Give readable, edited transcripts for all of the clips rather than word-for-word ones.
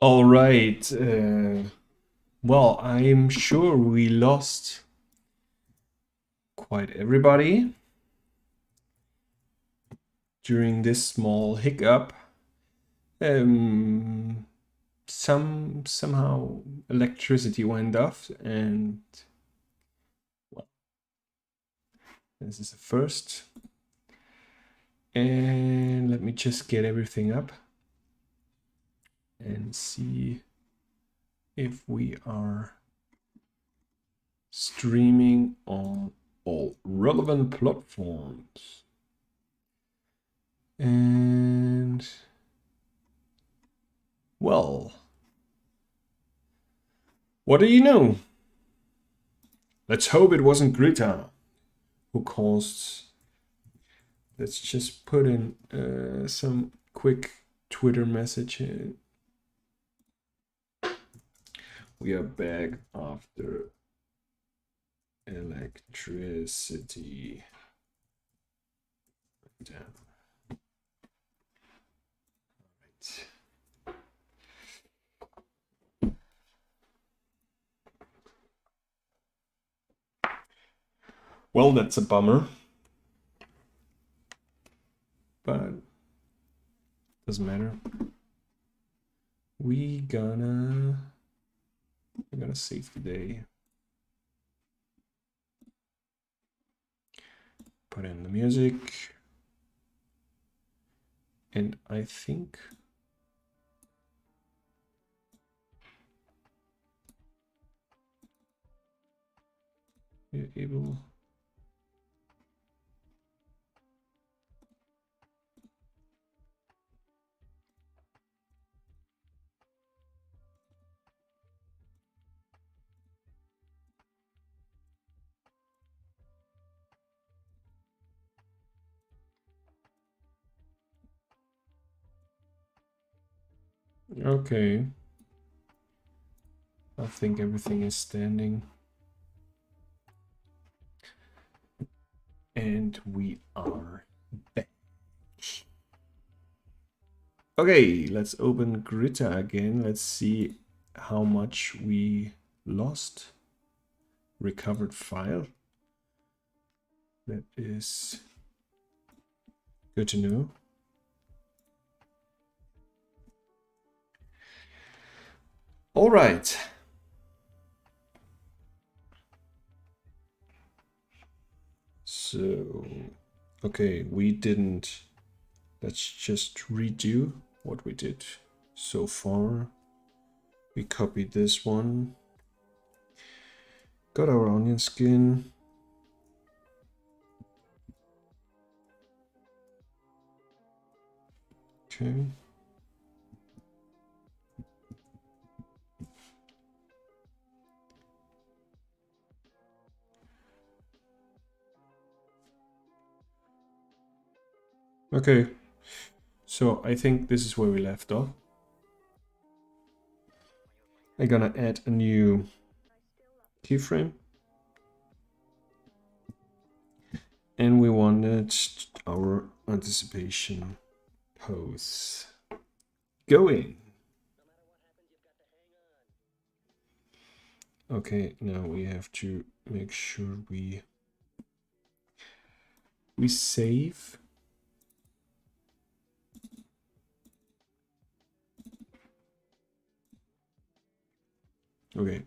All right. Well, I'm sure we lost quite everybody during this small hiccup. Somehow electricity went off, and well, this is the first. And let me just get everything up and see if we are streaming on all relevant platforms. And well, what do you know? Let's hope it wasn't KRITA who caused. Let's just put in some quick Twitter message in. We are back after electricity. Damn. Right. Well, that's a bummer, but doesn't matter. We're gonna save the day. Put in the music, and I think we're able. Okay. I think everything is standing. And we are back. Okay, let's open KRITA again. Let's see how much we lost. Recovered file. That is good to know. All right. So, okay, we didn't. Let's just redo what we did so far. We copied this one. Got our onion skin. Okay. Okay. So I think this is where we left off. I'm gonna add a new keyframe. And we wanted our anticipation pose going. Okay, now we have to make sure we save. Okay.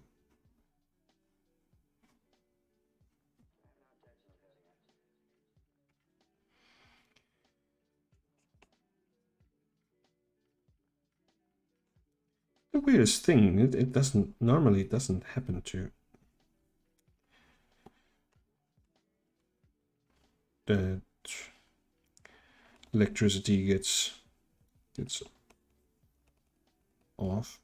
The weirdest thing, it doesn't normally happen to that electricity gets off.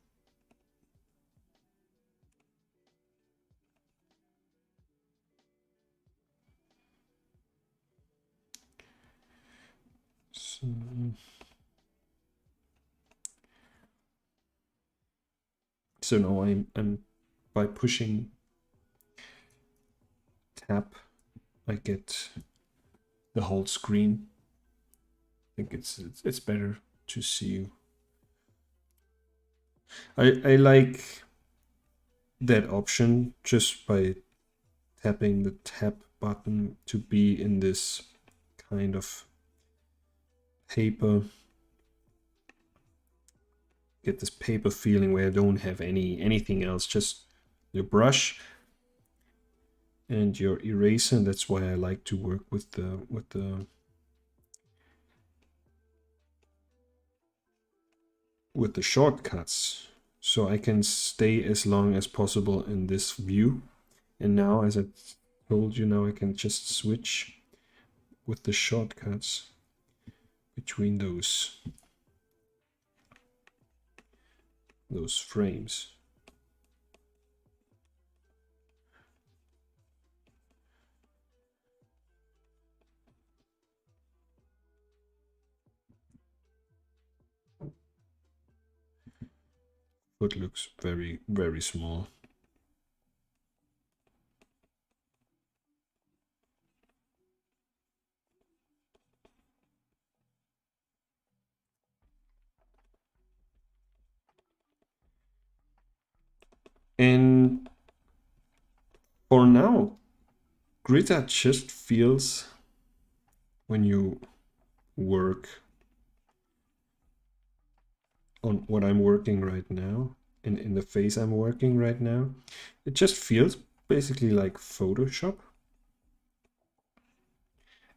So now I'm by pushing tab, I get the whole screen. I think it's better to see I like that option just by tapping the tab button to be in this kind of paper, get this paper feeling where I don't have anything else, just your brush and your eraser. And that's why I like to work with the shortcuts, so I can stay as long as possible in this view. And now, as I told you, now I can just switch with the shortcuts between those frames. Foot looks very, very small. And for now, KRITA just feels, when you work on what I'm working right now, in the phase I'm working right now, it just feels basically like Photoshop,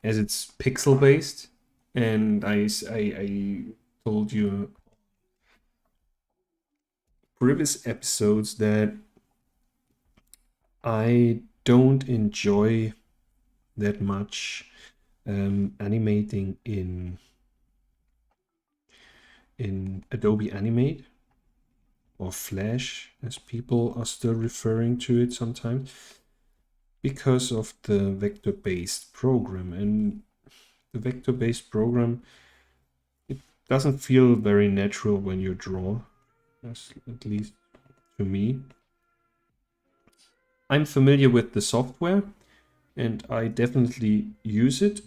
as it's pixel based. And I told you previous episodes that I don't enjoy that much animating in Adobe Animate, or Flash as people are still referring to it sometimes, because of the vector-based program. And the vector-based program, it doesn't feel very natural when you draw, at least to me. I'm familiar with the software and I definitely use it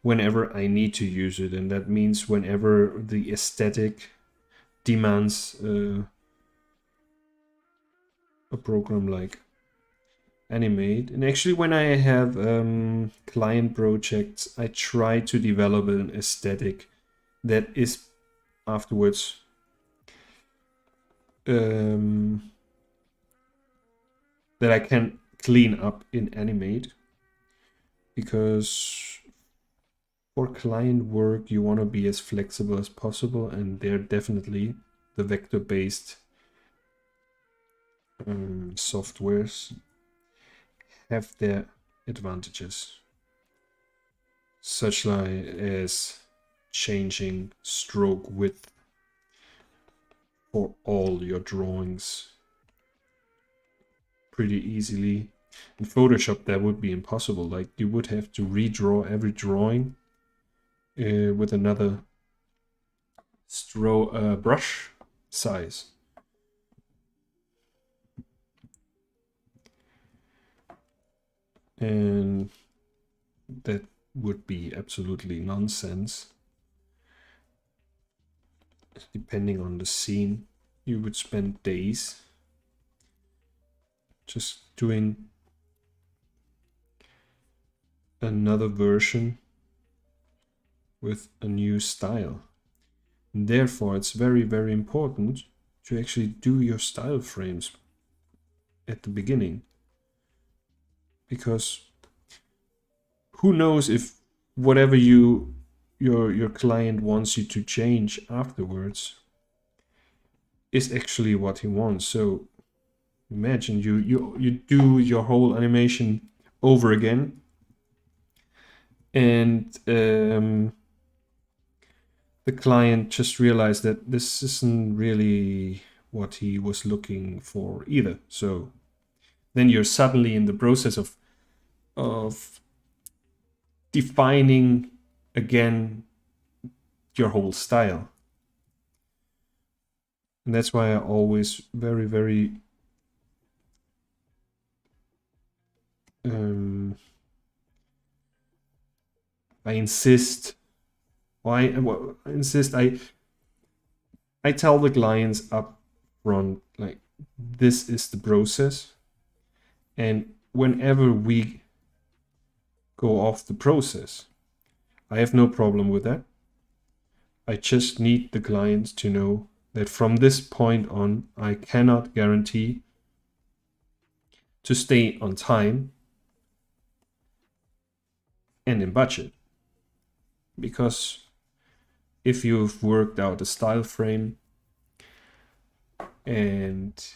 whenever I need to use it, and that means whenever the aesthetic demands a program like Animate. And actually, when I have client projects, I try to develop an aesthetic that is afterwards that I can clean up in Animate, because for client work you want to be as flexible as possible, and they're definitely the vector-based softwares have their advantages, such as changing stroke width for all your drawings pretty easily. In Photoshop that would be impossible. Like, you would have to redraw every drawing with another brush size. And that would be absolutely nonsense. Depending on the scene, you would spend days just doing another version with a new style. And therefore, it's very, very important to actually do your style frames at the beginning, because who knows if whatever your client wants you to change afterwards is actually what he wants. So imagine you do your whole animation over again, and the client just realized that this isn't really what he was looking for either. So then you're suddenly in the process of defining again your whole style. And that's why I always very, very I insist. I I tell the clients up front, like, this is the process. And whenever we go off the process, I have no problem with that. I just need the clients to know that from this point on, I cannot guarantee to stay on time and in budget. Because if you've worked out a style frame and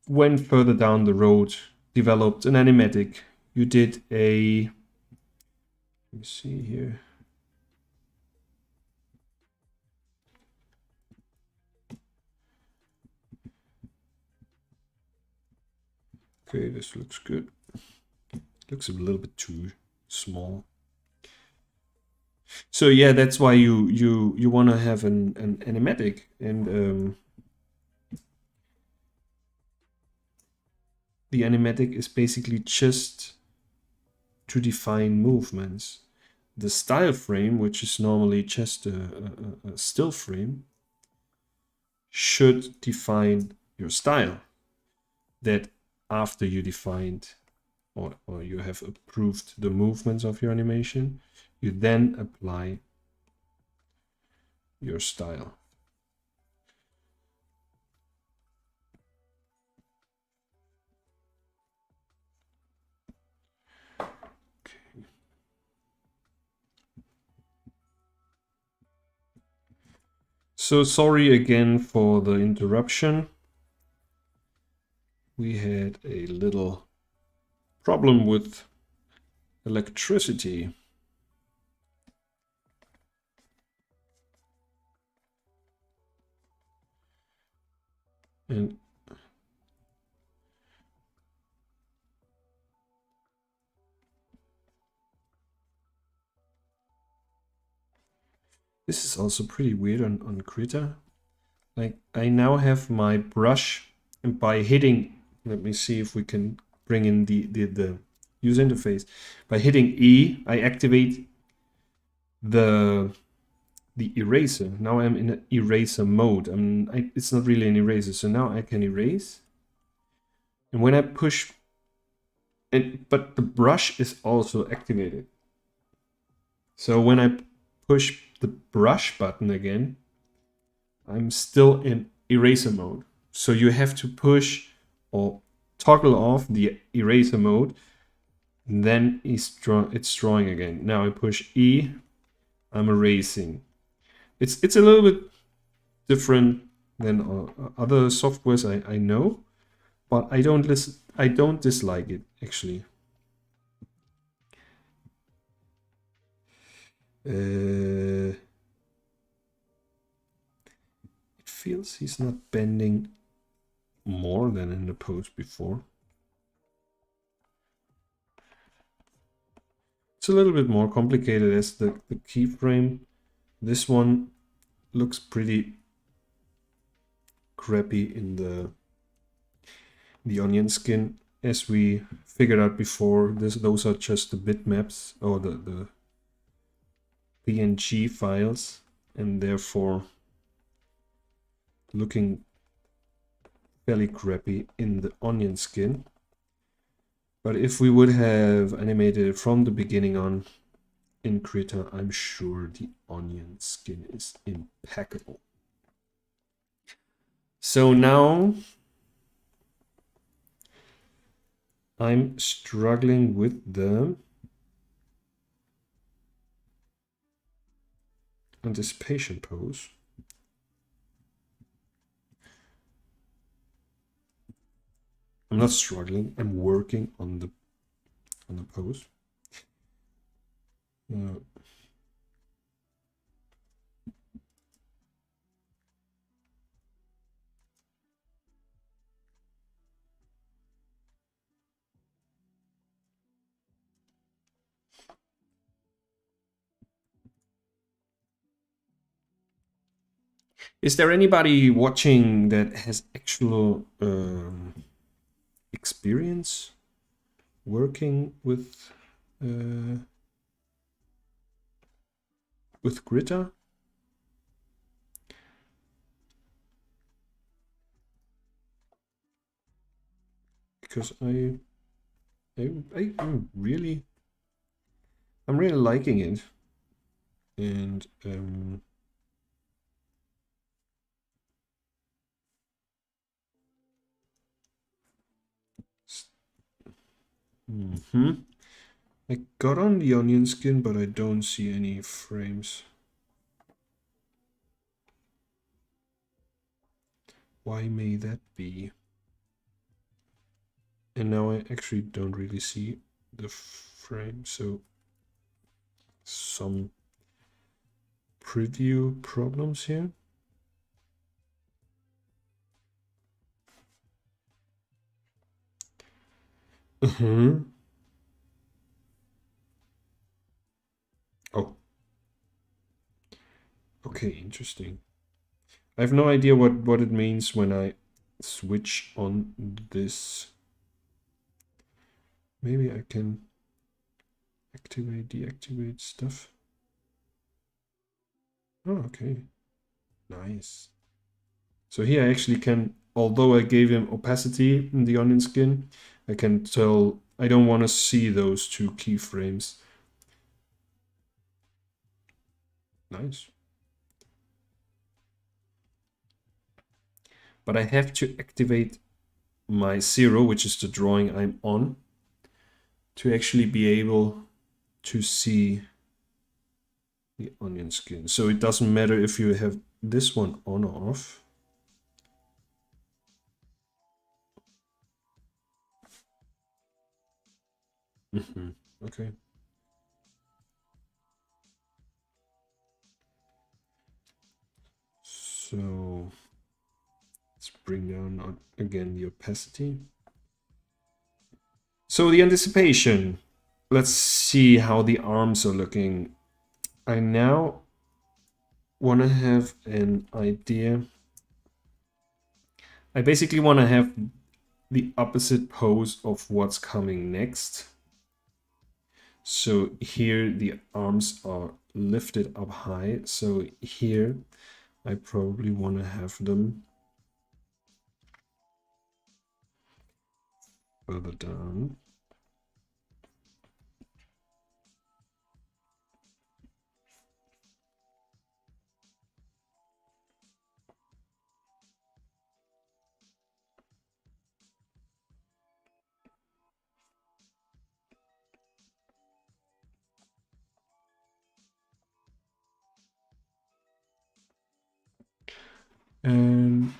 went further down the road, developed an animatic, you did a, let me see here. Okay, this looks good. Looks a little bit too small. So yeah, that's why you want to have an animatic, and the animatic is basically just to define movements. The style frame, which is normally just a still frame, should define your style. That after you defined or you have approved the movements of your animation, you then apply your style. Okay. So sorry again for the interruption. We had a little problem with electricity. And this is also pretty weird on KRITA. Like, I now have my brush, and by hitting, let me see if we can bring in the user interface. By hitting E, I activate the eraser. Now I'm in an eraser mode. It's not really an eraser, so now I can erase. And when I push, but the brush is also activated. So when I push the brush button again, I'm still in eraser mode. So you have to push or toggle off the eraser mode, and then it's drawing again. Now I push E, I'm erasing. It's a little bit different than other softwares I know, but I don't dislike it actually. It feels he's not bending more than in the pose before. It's a little bit more complicated as the keyframe. This one looks pretty crappy in the onion skin. As we figured out before, those are just the bitmaps or the PNG files, and therefore looking fairly crappy in the onion skin. But if we would have animated it from the beginning on in KRITA, I'm sure the onion skin is impeccable. So now I'm struggling with the anticipation pose. I'm not struggling, I'm working on the pose. Is there anybody watching that has actual experience working with KRITA? because I'm really liking it, and I got on the onion skin, but I don't see any frames. Why may that be? And now I actually don't really see the frame, so some preview problems here. Oh. Okay, interesting. I have no idea what it means when I switch on this. Maybe I can activate, deactivate stuff. Oh, okay. Nice. So here I actually can, although I gave him opacity in the onion skin, I can tell I don't want to see those two keyframes. Nice. But I have to activate my 0, which is the drawing I'm on, to actually be able to see the onion skin. So it doesn't matter if you have this one on or off. Okay. So let's bring down again the opacity. So the anticipation. Let's see how the arms are looking. I now want to have an idea. I basically want to have the opposite pose of what's coming next. So here the arms are lifted up high. So here I probably want to have them further down. And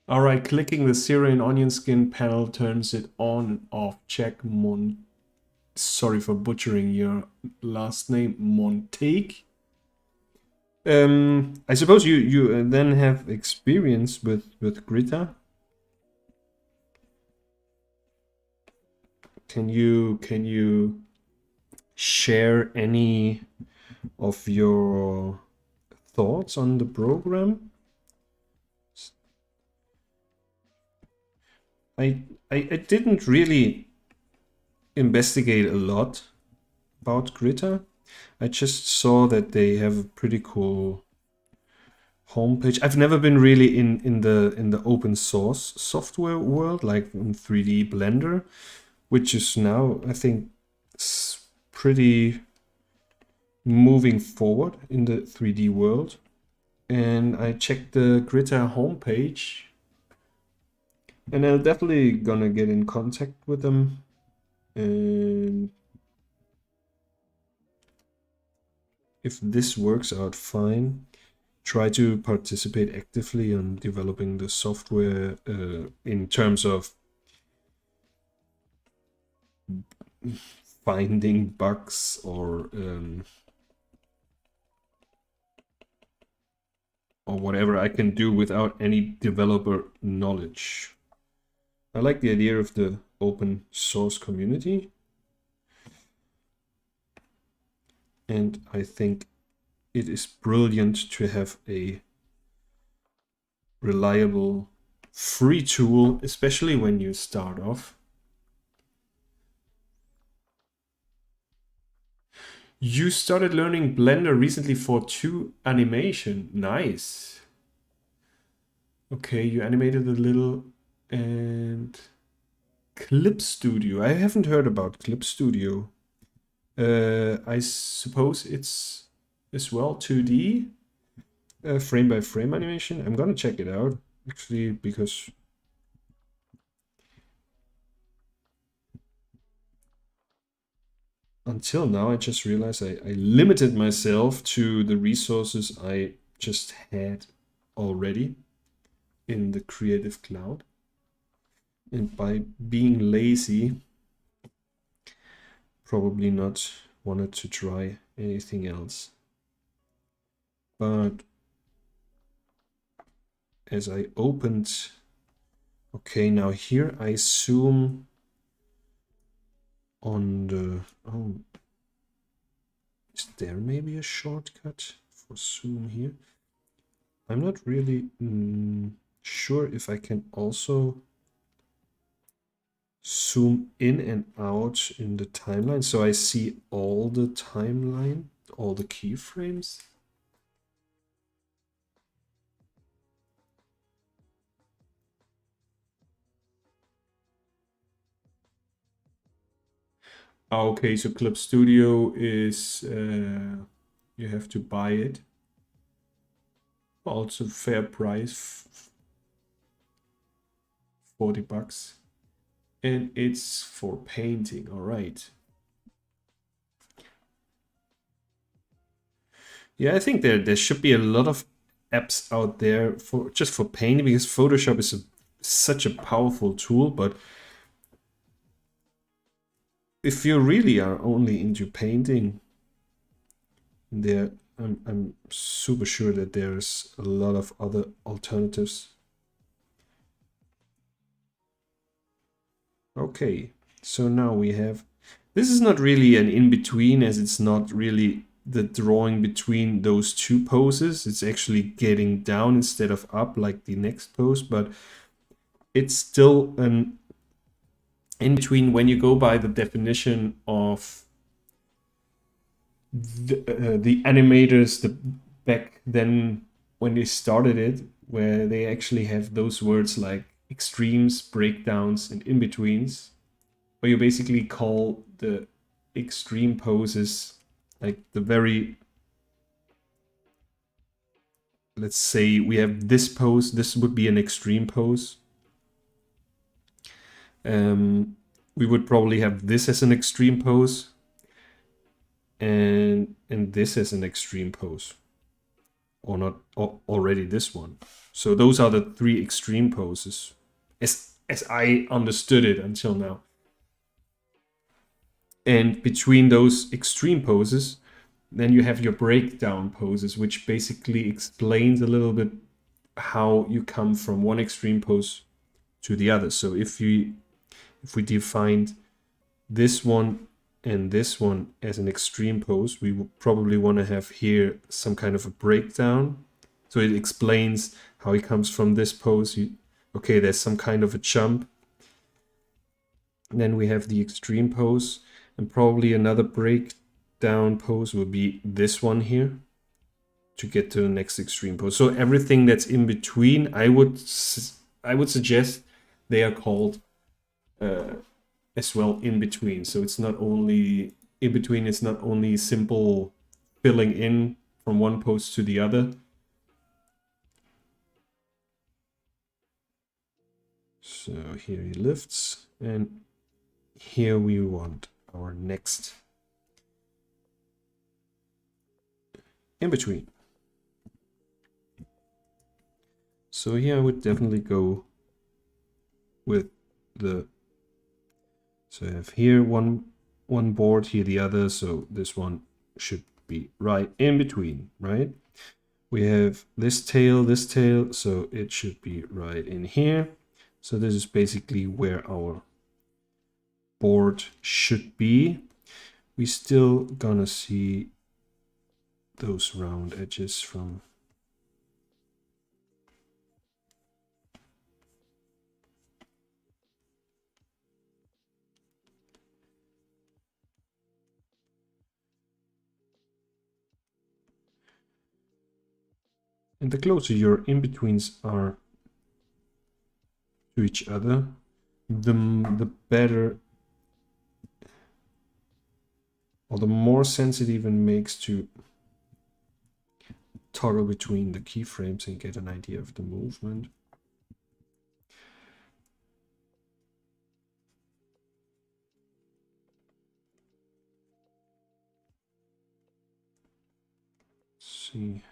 all right, clicking the Syrian onion skin panel turns it on and off. Check sorry for butchering your last name, Montague. I suppose you then have experience with KRITA. Can you share any of your thoughts on the program? I didn't really investigate a lot about KRITA. I just saw that they have a pretty cool homepage. I've never been really in the open source software world, like in 3D Blender, which is now, I think, pretty moving forward in the 3D world. And I checked the KRITA homepage, and I'm definitely gonna get in contact with them. And if this works out fine, try to participate actively on developing the software in terms of finding bugs or whatever I can do without any developer knowledge. I like the idea of the open source community, and I think it is brilliant to have a reliable free tool, especially when you start off. You started learning Blender recently for 2 animation. Nice. Okay, you animated a little. And Clip Studio. I haven't heard about Clip Studio. I suppose it's as well 2D, frame by frame animation. I'm gonna check it out actually, because until now I just realized I limited myself to the resources I just had already in the Creative Cloud. And by being lazy, probably not wanted to try anything else. But as I opened, okay, now here I zoom on the, oh, is there maybe a shortcut for zoom here? I'm not really sure if I can also zoom in and out in the timeline, so I see all the timeline, all the keyframes. Okay, so Clip Studio is you have to buy it. Also fair price, $40. And it's for painting, all right. Yeah, I think there should be a lot of apps out there for just for painting, because Photoshop is such a powerful tool. But if you really are only into painting, I'm super sure that there's a lot of other alternatives. Okay, so now we have, this is not really an in-between, as it's not really the drawing between those two poses. It's actually getting down instead of up like the next pose, but it's still an in-between when you go by the definition of the animators back then when they started it, where they actually have those words like extremes, breakdowns, and in-betweens, where you basically call the extreme poses like the very, let's say we have this pose, this would be an extreme pose. We would probably have this as an extreme pose, and this as an extreme pose, or not already this one. So those are the 3 extreme poses, as I understood it until now. And between those extreme poses, then you have your breakdown poses, which basically explains a little bit how you come from one extreme pose to the other. So if we defined this one and this one as an extreme pose, we would probably want to have here some kind of a breakdown. So it explains how he comes from this pose. Okay, there's some kind of a jump. And then we have the extreme pose, and probably another breakdown pose will be this one here to get to the next extreme pose. So everything that's in between, I would suggest they are called as well in between. So it's not only in between, it's not only simple filling in from one pose to the other. So here he lifts, and here we want our next in between. So here I would definitely go with the, so I have here one board, here the other, so this one should be right in between, right? We have this tail, so it should be right in here. So this is basically where our board should be. We still gonna see those round edges from And the closer your in-betweens are to each other, the better, or the more sense it even makes to toggle between the keyframes and get an idea of the movement. Let's see.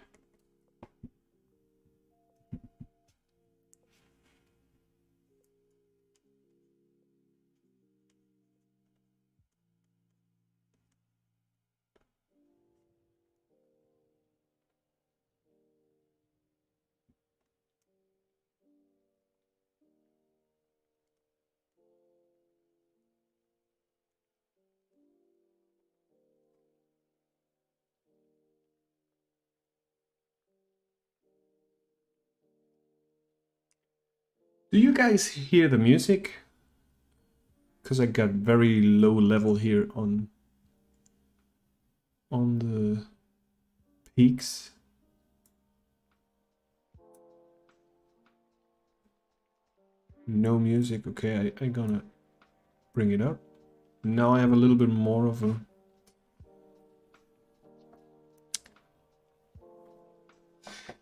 Do you guys hear the music? Because I got very low level here on the peaks. No music. Okay, I'm gonna bring it up. Now I have a little bit more of a...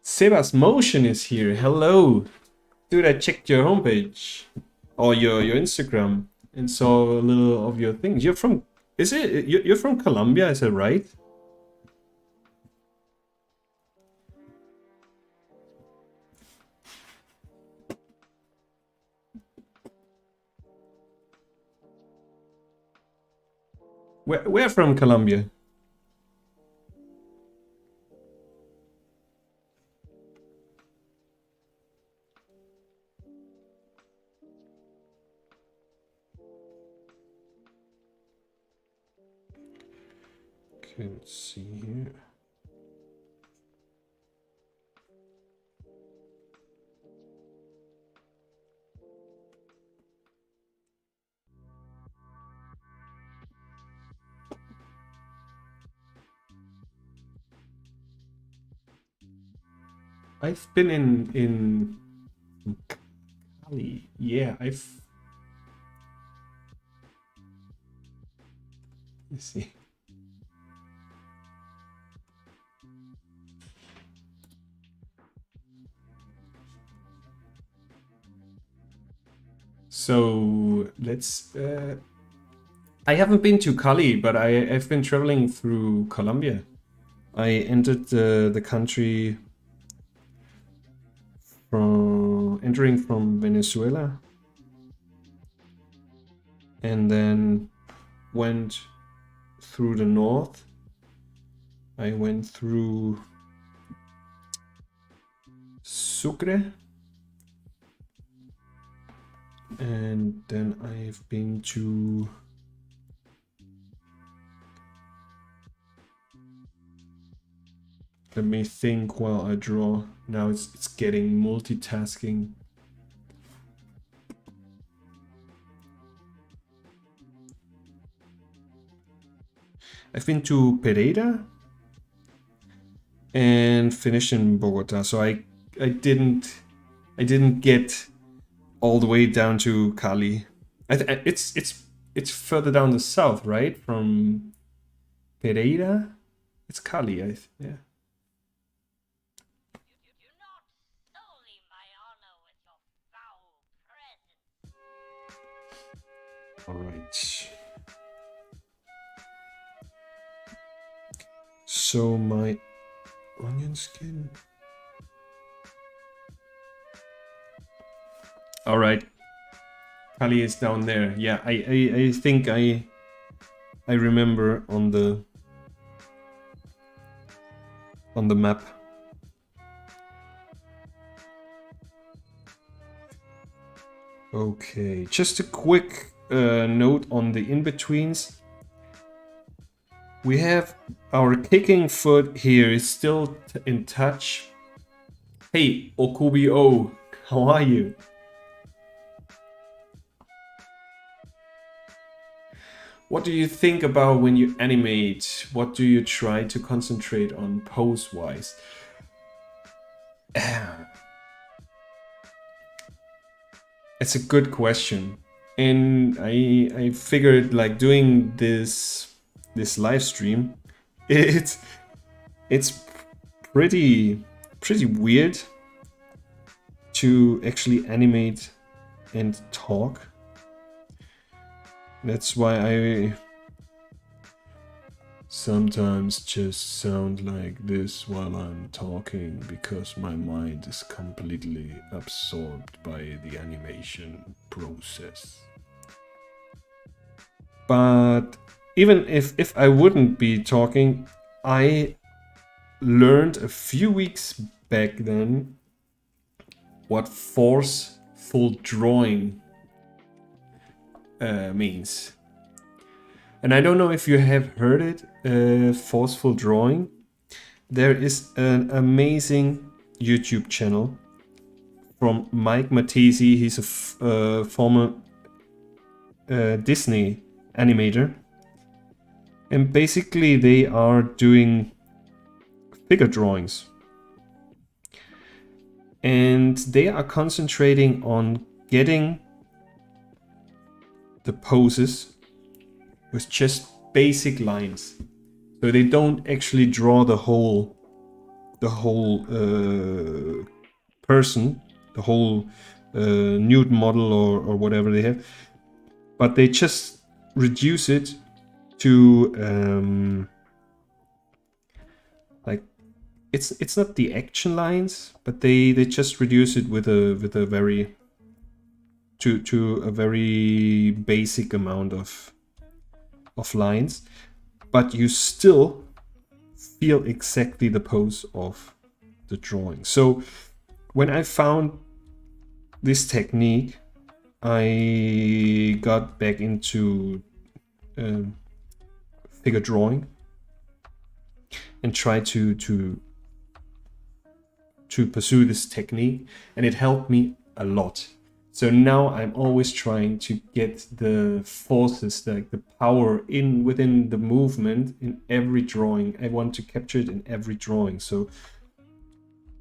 Sebas Motion is here. Hello. Dude, I checked your homepage or your Instagram and saw a little of your things. You're from... Is it... You're from Colombia, is that right? Where from Colombia? Okay, let's see here. I've been in Cali. Yeah, Let's see. So let's... I haven't been to Cali, but I've been traveling through Colombia. I entered the country from entering from Venezuela, and then went through the north. I went through Sucre, and then I've been to let me think while I draw. Now it's getting multitasking. I've been to Pereira and finished in Bogota. So I didn't get all the way down to Cali. It's further down the south, right? From Pereira, it's Cali. Yeah. All right. So my onion skin. All right. Cali is down there. Yeah, I think I remember on the map. Okay, just a quick note on the in-betweens. We have our kicking foot here is still in touch. Hey, Okubi-O, how are you? What do you think about when you animate? What do you try to concentrate on pose-wise? It's a good question, and I figured like doing this live stream, it's pretty weird to actually animate and talk. That's why I sometimes just sound like this while I'm talking, because my mind is completely absorbed by the animation process. But even if I wouldn't be talking, I learned a few weeks back then what forceful drawing means. And I don't know if you have heard it, forceful drawing. There is an amazing YouTube channel from Mattesi. He's a former Disney animator. And basically they are doing figure drawings. And they are concentrating on getting the poses with just basic lines. So they don't actually draw the whole person, the whole nude model or whatever they have, but they just reduce it to like it's not the action lines, but they just reduce it with a very to a very basic amount of lines, but you still feel exactly the pose of the drawing. So when I found this technique, I got back into figure drawing and tried to pursue this technique, and it helped me a lot. So now I'm always trying to get the forces, like the power within the movement in every drawing. I want to capture it in every drawing, so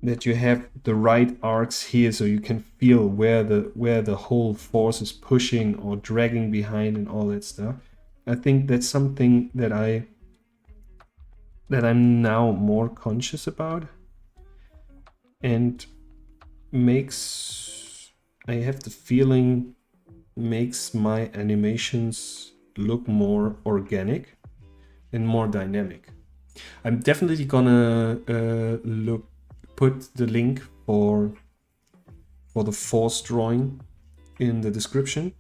that you have the right arcs here, so you can feel where the whole force is pushing or dragging behind and all that stuff. I think that's something that I'm now more conscious about, and I have the feeling makes my animations look more organic and more dynamic. I'm definitely gonna put the link for the force drawing in the description.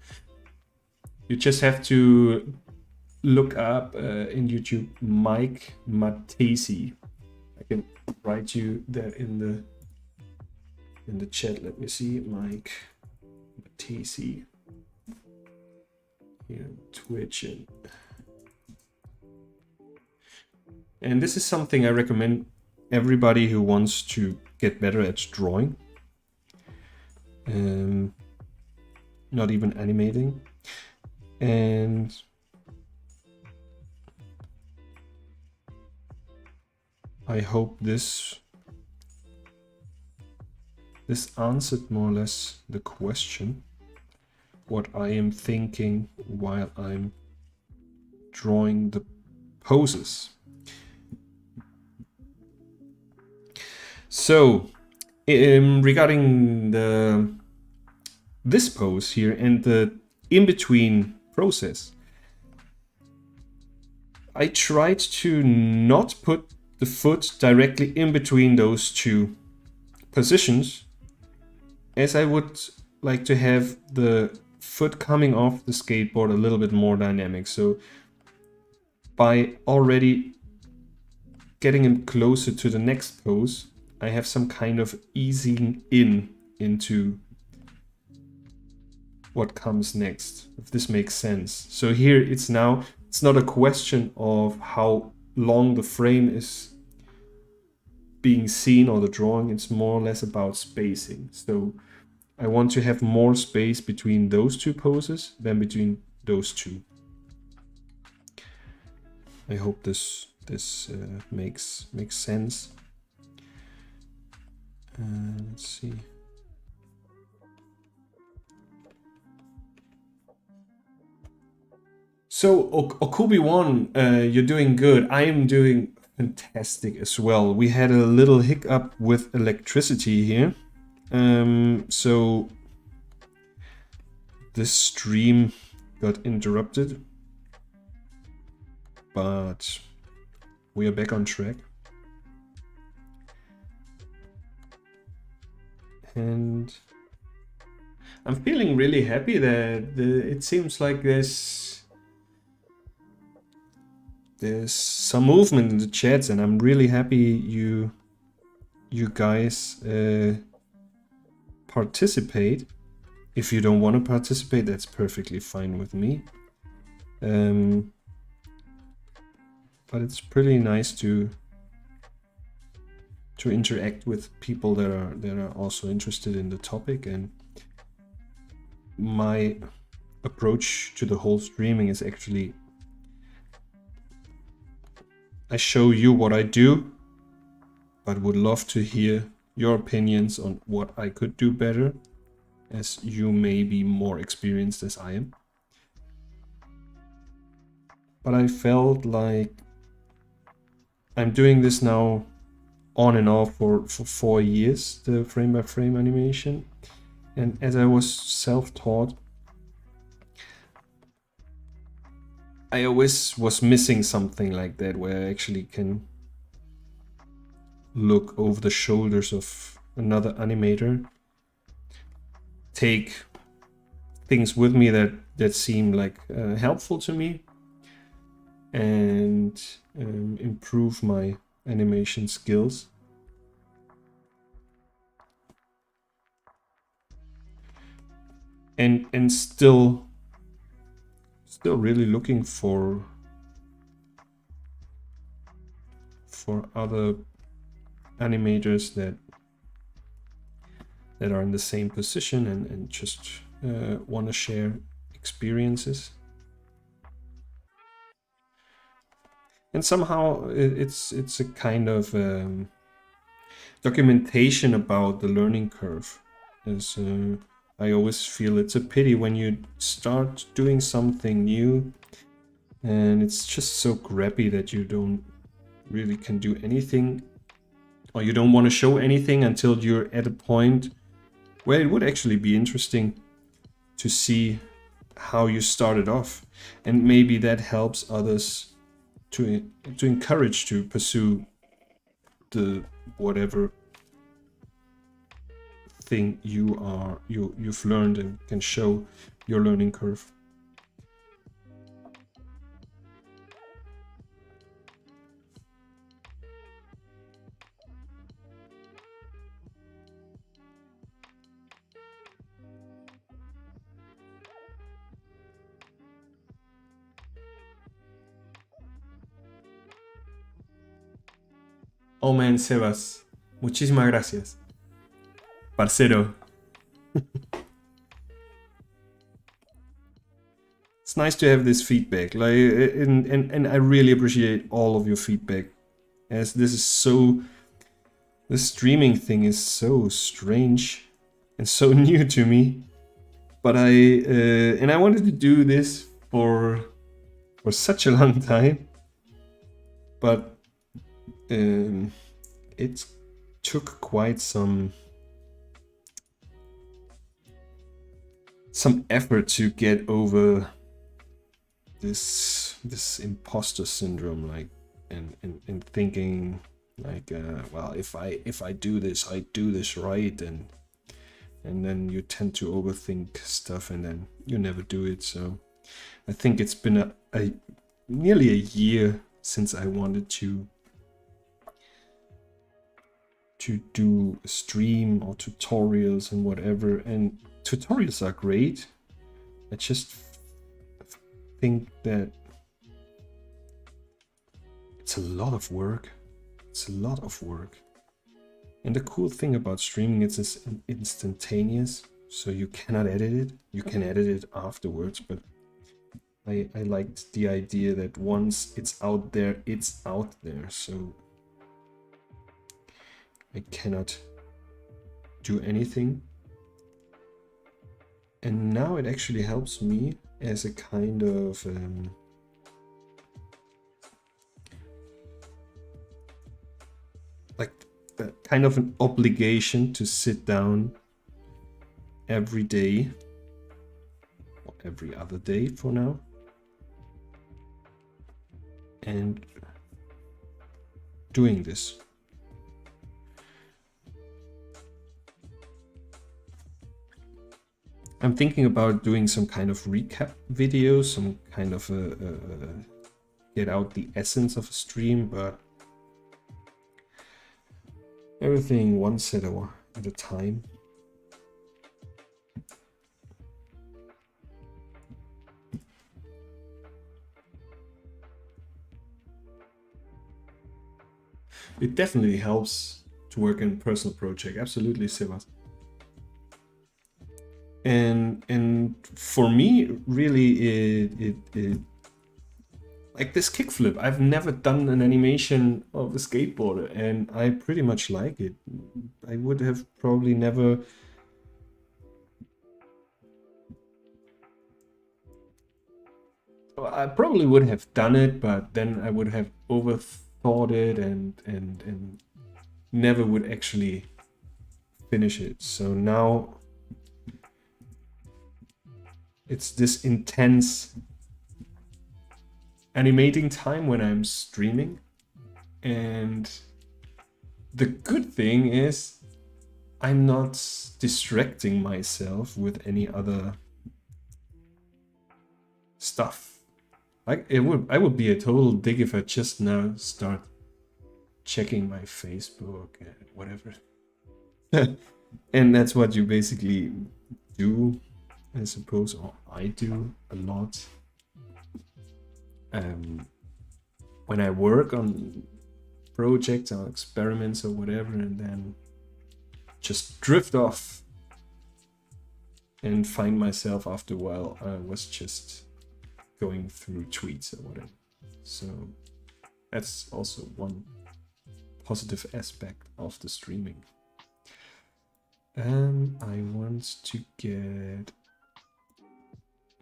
You just have to look up in YouTube Mike Mattesi. I can write you that in the chat. Let me see, Mike Mattesi. Here, Twitch, and this is something I recommend everybody who wants to get better at drawing, not even animating. And I hope this answered more or less the question, what I am thinking while I'm drawing the poses. So regarding this pose here and the in-between process, I tried to not put the foot directly in between those two positions, as I would like to have the foot coming off the skateboard a little bit more dynamic. So by already getting him closer to the next pose, I have some kind of easing into what comes next, if this makes sense. So here it's not a question of how long the frame is being seen or the drawing, it's more or less about spacing. So I want to have more space between those two poses than between those two. I hope this makes sense. Let's see. So Okubi1, you're doing good. I am doing fantastic as well. We had a little hiccup with electricity here. So this stream got interrupted, but we are back on track. And I'm feeling really happy that it seems like there's some movement in the chats, and I'm really happy you guys participate. If you don't want to participate, that's perfectly fine with me. But it's pretty nice to interact with people that are also interested in the topic. And my approach to the whole streaming is actually, I show you what I do, but would love to hear your opinions on what I could do better, as you may be more experienced as I am. But I felt like I'm doing this now on and off for 4 years, the frame-by-frame animation. And as I was self-taught, I always was missing something like that, where I actually can look over the shoulders of another animator, take things with me that seem like helpful to me, and improve my animation skills. And still really looking for other animators that are in the same position and just want to share experiences. And somehow it's a kind of documentation about the learning curve. As I always feel it's a pity when you start doing something new and it's just so crappy that you don't really can do anything, or you don't want to show anything until you're at a point where it would actually be interesting to see how you started off. And maybe that helps others to encourage to pursue the whatever thing you've learned, and can show your learning curve. Oh man, Sebas, muchísimas gracias, parcero. It's nice to have this feedback, like, and I really appreciate all of your feedback, as this is so, the streaming thing is so strange and so new to me. But I wanted to do this for such a long time, but it took quite some effort to get over this imposter syndrome, like, and thinking like, well, if I do this, I do this right, and then you tend to overthink stuff, and then you never do it. So I think it's been nearly a year since I wanted to do a stream or tutorials and whatever, and tutorials are great. I just think that it's a lot of work. And the cool thing about streaming is it's instantaneous, so you cannot edit it. You can edit it afterwards, but I liked the idea that once it's out there, it's out there. So I cannot do anything. And now it actually helps me as a kind of like kind of an obligation to sit down every day, or every other day for now, and doing this. I'm thinking about doing some kind of recap video, some kind of get out the essence of a stream, but everything one set at a time. It definitely helps to work in a personal project. Absolutely, Sebas. And for me, really, it like this kickflip. I've never done an animation of a skateboarder, and I pretty much like it. I would have probably never. I probably would have done it, but then I would have overthought it and never would actually finish it. So now it's this intense animating time when I'm streaming, and the good thing is I'm not distracting myself with any other stuff. Like I would be a total dick if I just now start checking my Facebook and whatever. And that's what you basically do, I suppose, or I do a lot. When I work on projects or experiments or whatever, and then just drift off and find myself after a while I was just going through tweets or whatever. So that's also one positive aspect of the streaming. I want to get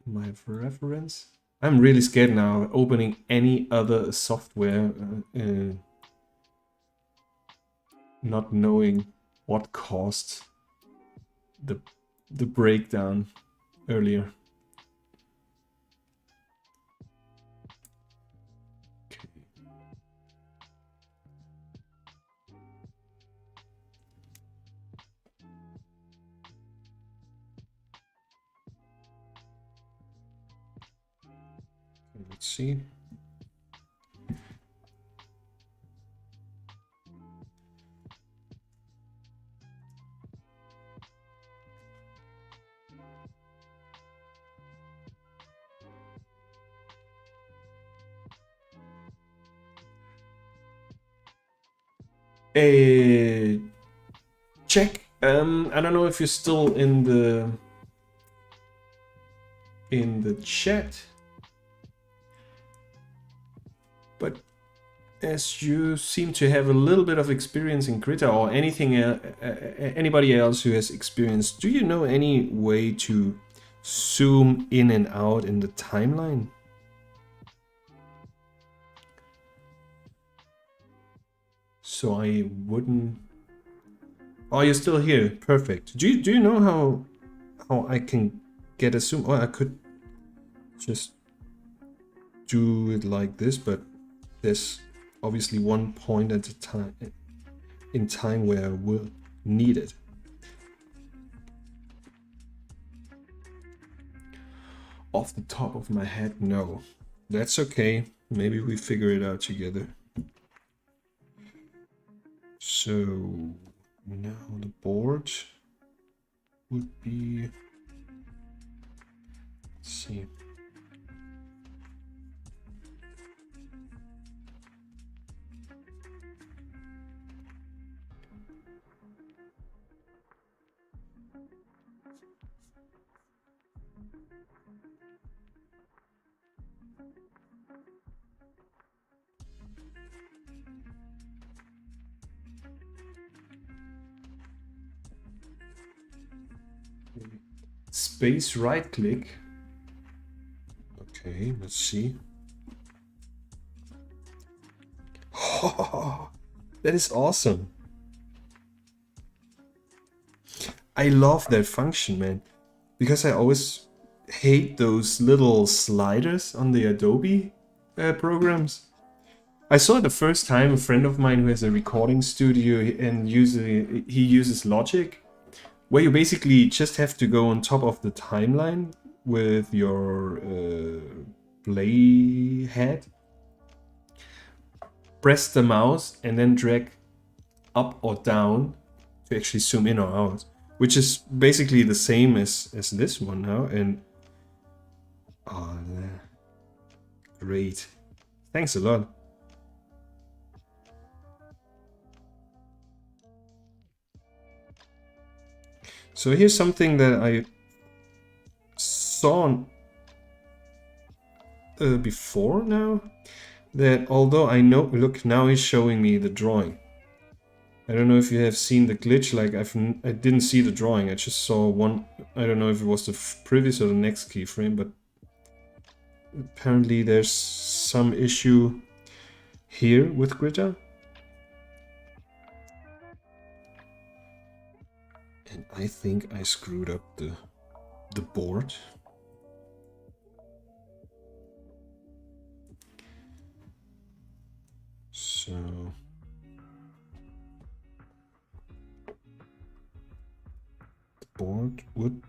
my reference. I'm really scared now opening any other software, not knowing what caused the breakdown earlier. Okay. Let's see. Check. I don't know if you're still in the chat, but as you seem to have a little bit of experience in KRITA or anything, anybody else who has experience, do you know any way to zoom in and out in the timeline? So I wouldn't. Oh, you're still here. Perfect. Do you know how I can get a zoom? Oh, I could just do it like this, but there's obviously one point at a time in time where I will need it. Off the top of my head, no. That's okay. Maybe we figure it out together. So now the board would be, let's see. space right click. Okay, let's see. Oh, that is awesome. I love that function, man, because I always hate those little sliders on the Adobe programs. I saw it the first time a friend of mine who has a recording studio and he uses Logic, where you basically just have to go on top of the timeline with your play head, press the mouse, and then drag up or down to actually zoom in or out, which is basically the same as this one now. And oh, great, thanks a lot. So here's something that I saw before now, that although I know, look, now he's showing me the drawing. I don't know if you have seen the glitch, like I didn't see the drawing, I just saw one, I don't know if it was the previous or the next keyframe, but apparently there's some issue here with KRITA. And I think I screwed up the board. So the board would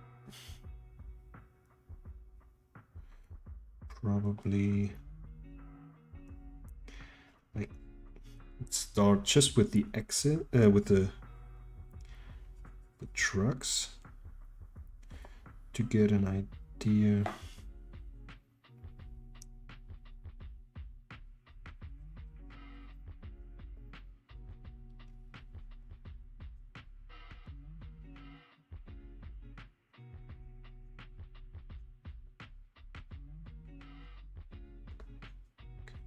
probably, like, let's start just with the exit, with the trucks to get an idea.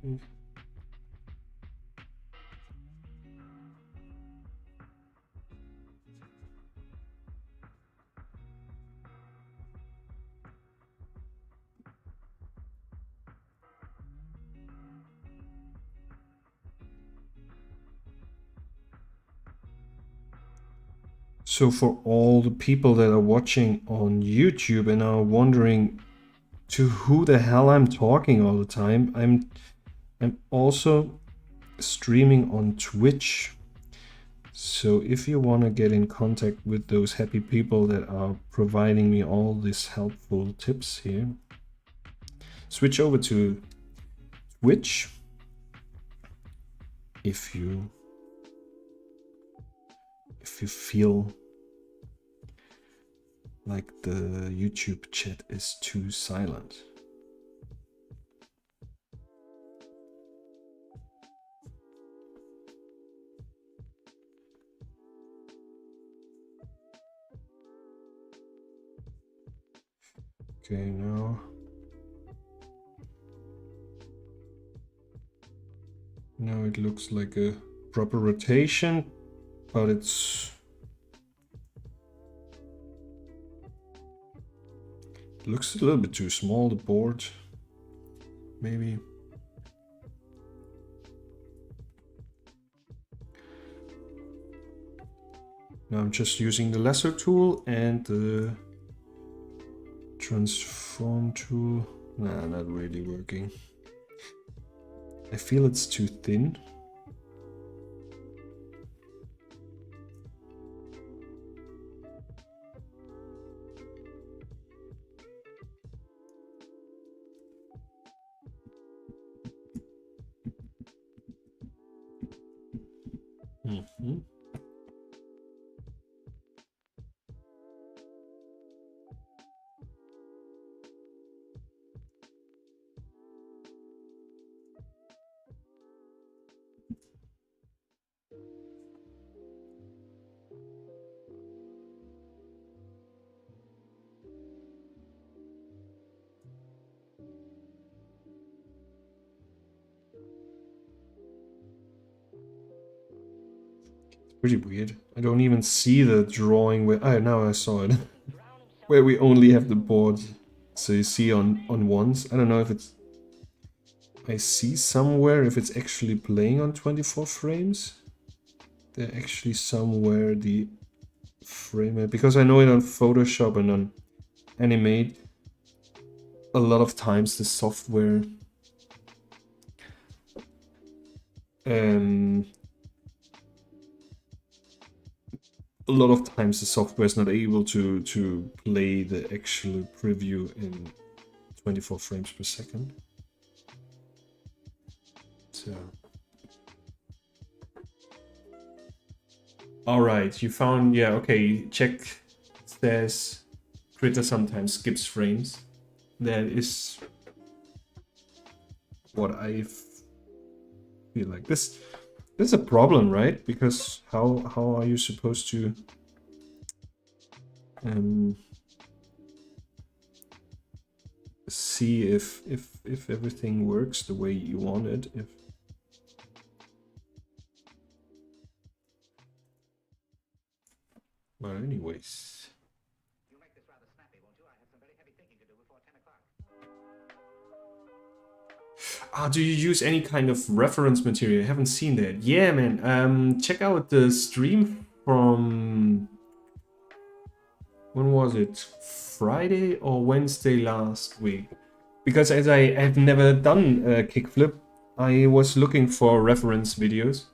Okay. So for all the people that are watching on YouTube and are wondering to who the hell I'm talking all the time, I'm also streaming on Twitch. So if you want to get in contact with those happy people that are providing me all these helpful tips here, switch over to Twitch if you feel like the YouTube chat is too silent. Okay, now it looks like a proper rotation, but it looks a little bit too small, the board, maybe. Now I'm just using the lasso tool and the transform tool. Nah, not really working. I feel it's too thin. Mm-hmm. Pretty weird. I don't even see the drawing with. Oh, now I saw it. where we only have the board, so you see on ones. I don't know if it's, I see somewhere if it's actually playing on 24 frames. There actually somewhere the frame rate, because I know it on Photoshop and on Animate, a lot of times the software a lot of times the software is not able to play the actual preview in 24 frames per second. So, all right, you found, yeah, okay, check. Says KRITA sometimes skips frames. That is what I feel like. This is a problem, right? Because how are you supposed to see if everything works the way you want it? Well, anyways. You'll make this rather snappy, won't you? I have some very heavy thinking to do before 10 o'clock. Do you use any kind of reference material? I haven't seen that. Yeah, man. Check out the stream from, when was it? Friday or Wednesday last week? Because as I have never done a kickflip, I was looking for reference videos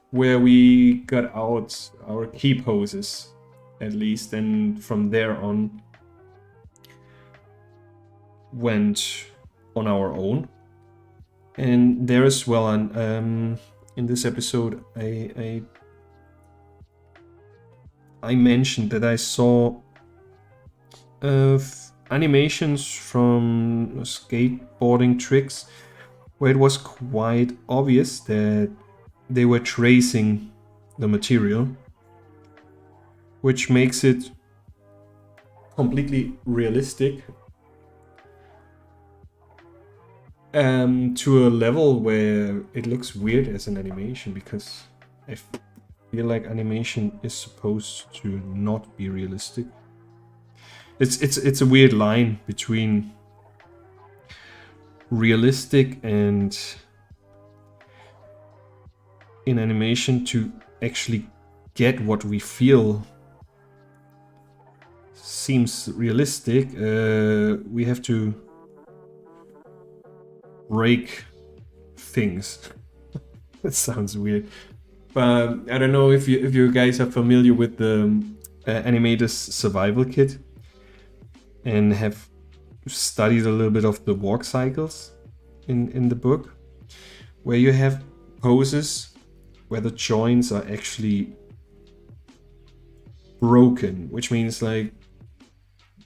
where we got out our key poses, at least, and from there on went on our own. And there as well, and in this episode, I mentioned that I saw animations from skateboarding tricks where it was quite obvious that they were tracing the material, which makes it completely realistic to a level where it looks weird as an animation, because I feel like animation is supposed to not be realistic. It's a weird line between realistic and in animation to actually get what we feel seems realistic. We have to break things. That sounds weird, but I don't know if you guys are familiar with the Animator's survival kit and have studied a little bit of the walk cycles in the book, where you have poses where the joints are actually broken, which means like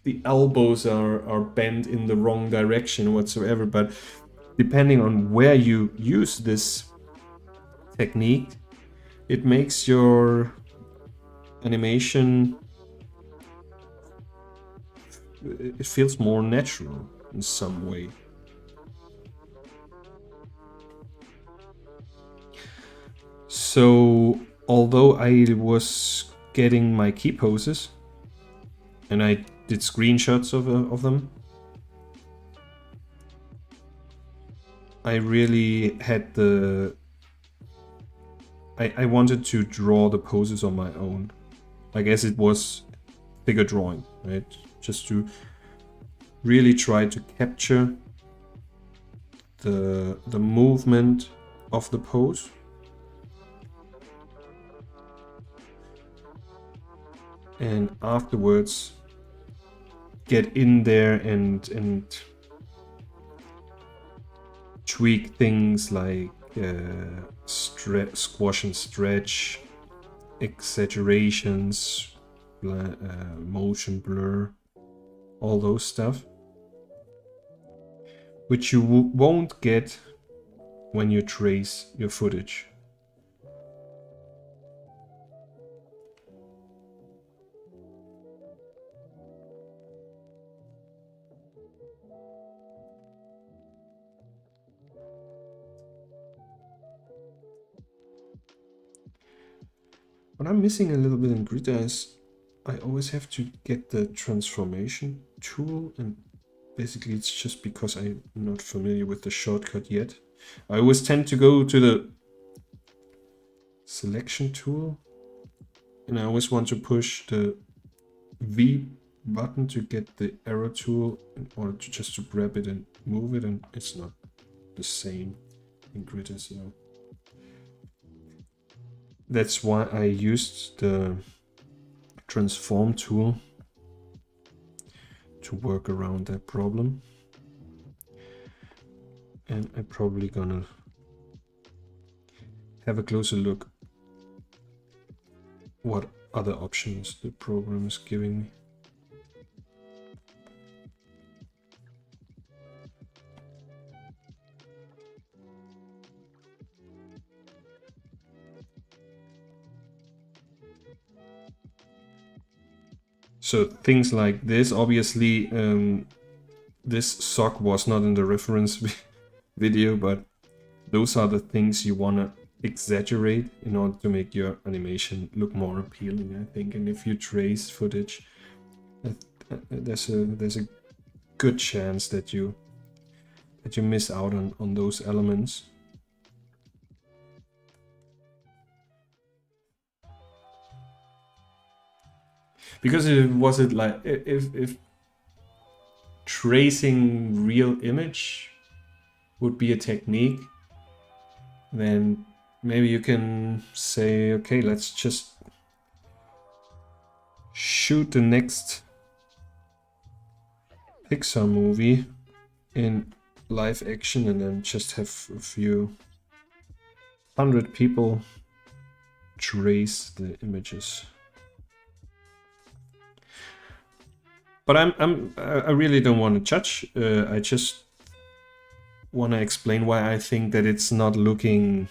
the elbows are bent in the wrong direction whatsoever. But depending on where you use this technique, it makes your animation, it feels more natural in some way. So although I was getting my key poses and I did screenshots of them, I really had I wanted to draw the poses on my own. I guess it was figure drawing, right? Just to really try to capture the movement of the pose. And afterwards get in there and tweak things like squash and stretch, exaggerations, motion blur, all those stuff, which you won't get when you trace your footage. What I'm missing a little bit in KRITA is I always have to get the transformation tool, and basically it's just because I'm not familiar with the shortcut yet. I always tend to go to the selection tool, and I always want to push the V button to get the arrow tool in order to just to grab it and move it, and it's not the same in KRITA, so that's why I used the transform tool to work around that problem. And I'm probably gonna have a closer look what other options the program is giving me. So things like this, obviously, this sock was not in the reference video, but those are the things you want to exaggerate in order to make your animation look more appealing, I think. And if you trace footage, there's a good chance that you miss out on those elements. Because if tracing real image would be a technique, then maybe you can say, okay, let's just shoot the next Pixar movie in live action and then just have a few hundred people trace the images. But I really don't want to judge. I just want to explain why I think that it's not looking,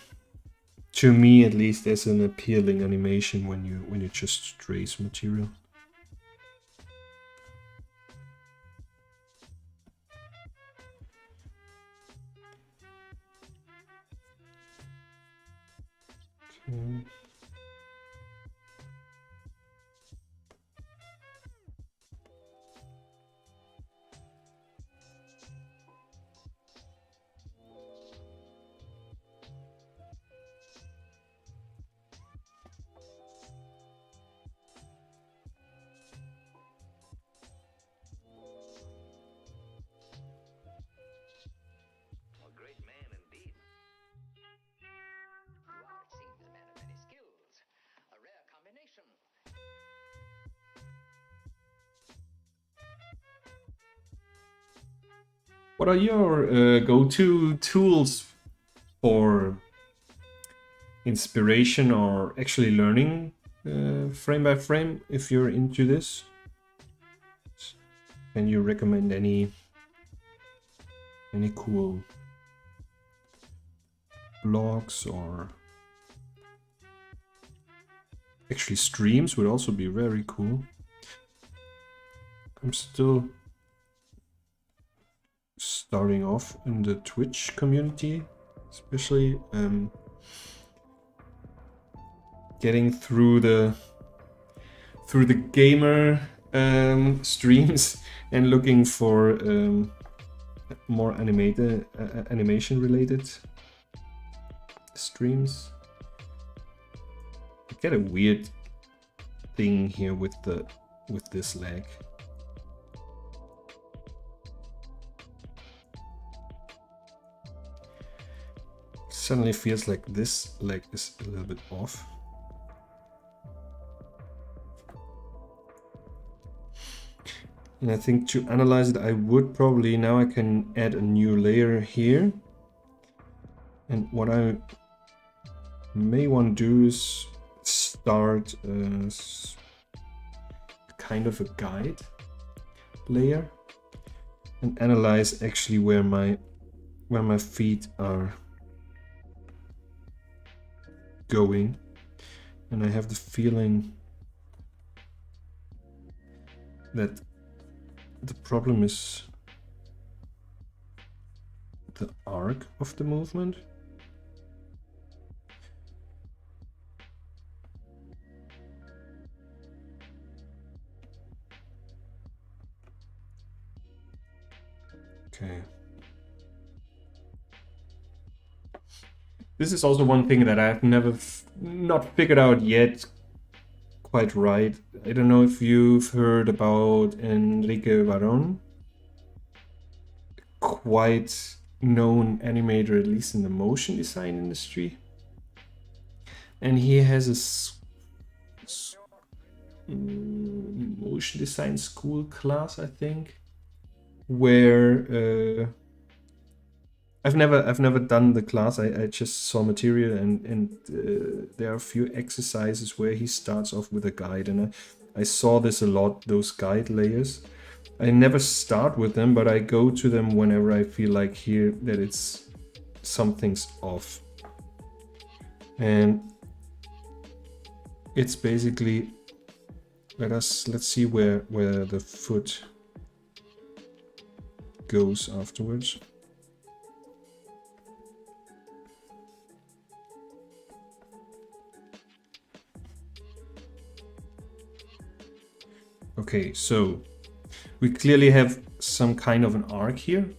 to me at least, as an appealing animation when you just trace material. Okay. What are your go-to tools for inspiration or actually learning frame by frame if you're into this? Can you recommend any cool blogs, or actually streams would also be very cool. I'm still starting off in the Twitch community, especially getting through the gamer streams and looking for more animation related streams. I get a weird thing here with this lag. Suddenly feels like this leg is a little bit off. And I think to analyze it, I would probably, now I can add a new layer here. And what I may want to do is start kind of a guide layer and analyze actually where my feet are going. And I have the feeling that the problem is the arc of the movement. Okay. This is also one thing that I've never not figured out yet quite right. I don't know if you've heard about Enrique Baron. Quite known animator, at least in the motion design industry. And he has a motion design school class, I think, where I've never done the class. I just saw material, and there are a few exercises where he starts off with a guide, and I saw this a lot, those guide layers. I never start with them, but I go to them whenever I feel like here that it's something's off. And it's basically, let's see where the foot goes afterwards. Okay, so we clearly have some kind of an arc here.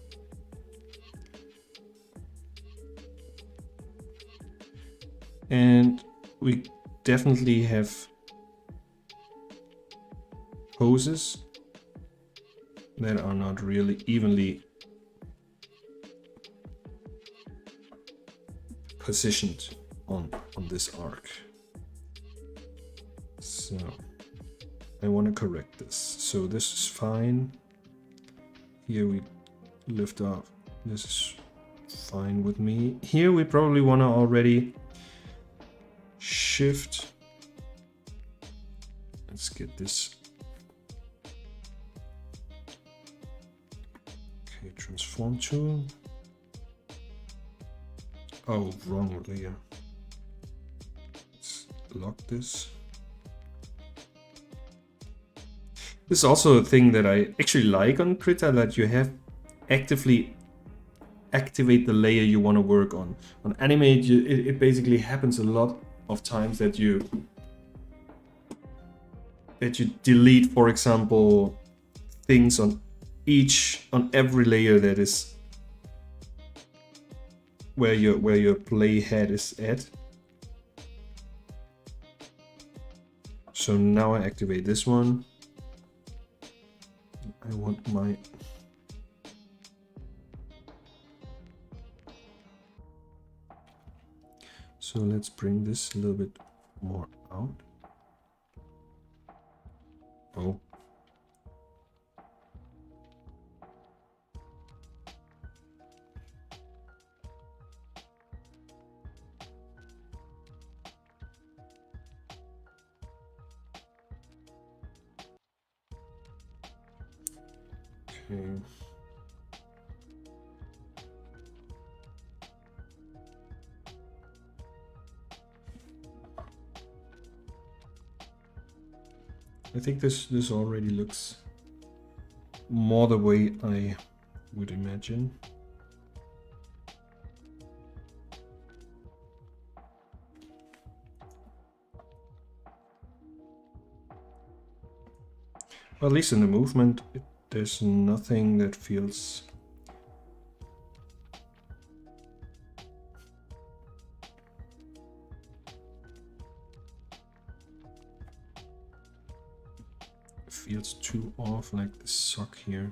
And we definitely have poses that are not really evenly positioned on this arc. So I want to correct this. So this is fine. Here we lift off. This is fine with me. Here we probably want to already shift. Let's get this. Okay, transform tool. Oh, wrong layer. Let's lock this. This is also a thing that I actually like on KRITA, that you have actively activate the layer you want to work on. On Animate, it basically happens a lot of times that you delete, for example, things on every layer that is where your playhead is at. So now I activate this one. I want my so let's bring this a little bit more out. Oh. Okay. I think this already looks more the way I would imagine. Well, at least in the movement, there's nothing that feels too off, like the sock here.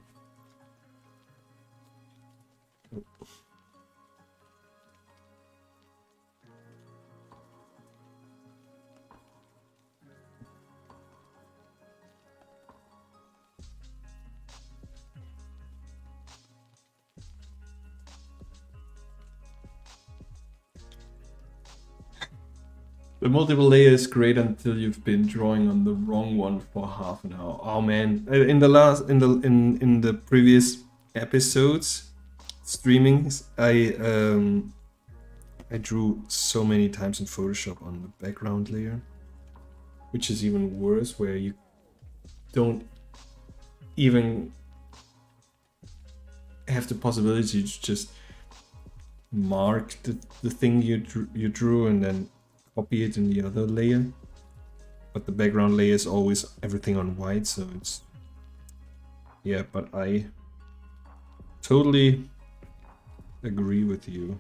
The multiple layer is great until you've been drawing on the wrong one for half an hour. Oh man, in the previous episodes, streamings, I drew so many times in Photoshop on the background layer, which is even worse, where you don't even have the possibility to just mark the thing you drew and then copy it in the other layer. But the background layer is always everything on white, so it's, yeah, but I totally agree with you.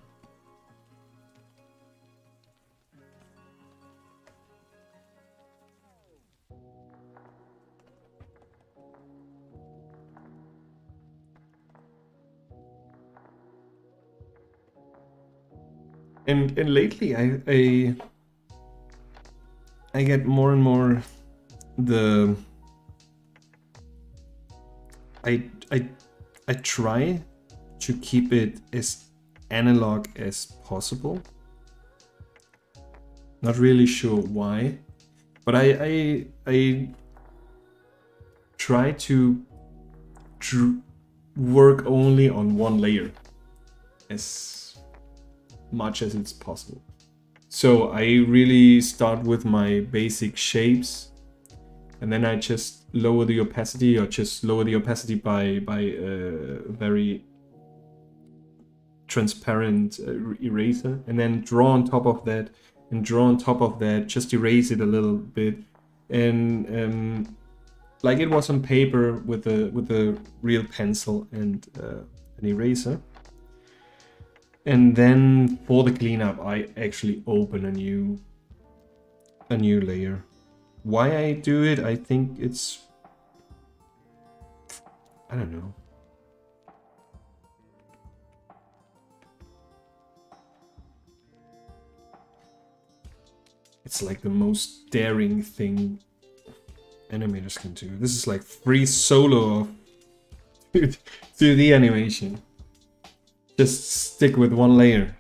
And lately I get more and more the I try to keep it as analog as possible. Not really sure why, but I try to work only on one layer as much as it's possible. So I really start with my basic shapes, and then I just lower the opacity, or just lower the opacity by a very transparent eraser, and then draw on top of that, and draw on top of that, just erase it a little bit, and like it was on paper with a real pencil and an eraser. And then for the cleanup, I actually open a new layer. Why I do it, I think it's, I don't know. It's like the most daring thing animators can do. This is like free solo of 2D animation. Just stick with one layer.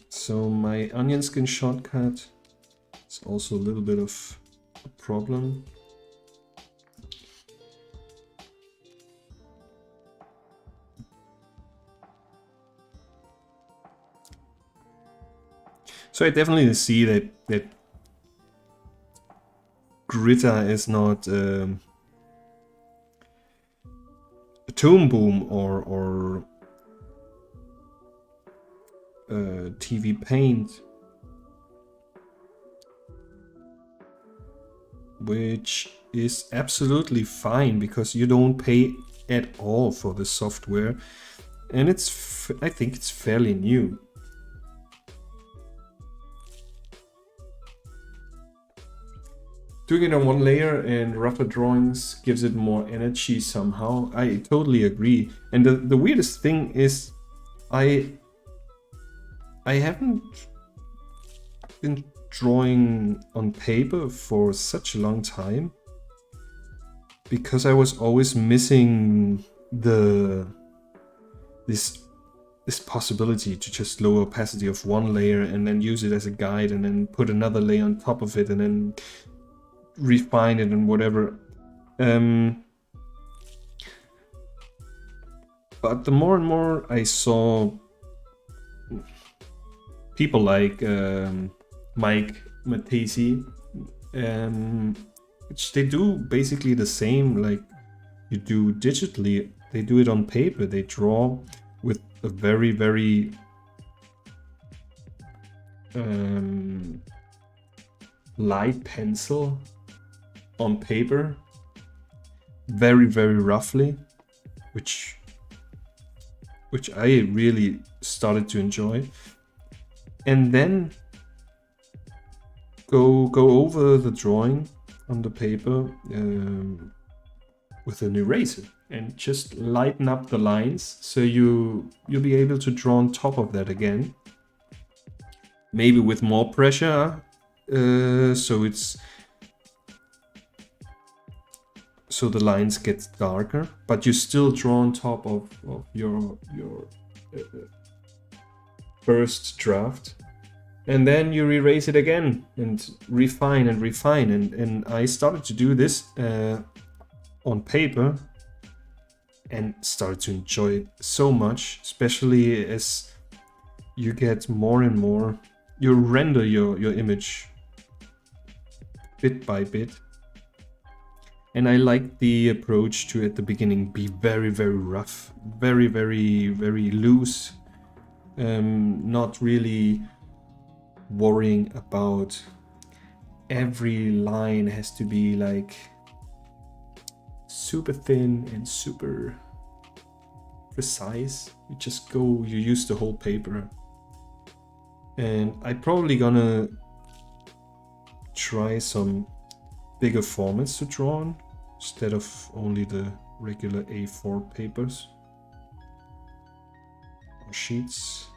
So my onion skin shortcut is also a little bit of a problem. So I definitely see that KRITA is not a Toon Boom or TV Paint, which is absolutely fine because you don't pay at all for the software, and I think it's fairly new. Doing it on one layer and rougher drawings gives it more energy somehow. I totally agree. And the weirdest thing is I haven't been drawing on paper for such a long time because I was always missing this possibility to just lower opacity of one layer and then use it as a guide and then put another layer on top of it and then refine it and whatever. But the more and more I saw people like Mattesi, which they do basically the same like you do digitally. They do it on paper. They draw with a very, very light pencil on paper, very, very roughly, which I really started to enjoy. And then go over the drawing on the paper with an eraser and just lighten up the lines so you'll be able to draw on top of that again, maybe with more pressure, so the lines get darker, but you still draw on top of your first draft, and then you erase it again and refine and refine. And I started to do this on paper and started to enjoy it so much, especially as you get more and more, you render your image bit by bit. And I like the approach to, at the beginning, be very, very rough, very, very, very loose. Not really worrying about every line has to be like super thin and super precise. You just go, you use the whole paper. And I'm probably gonna try some bigger formats to draw on instead of only the regular A4 papers or sheets.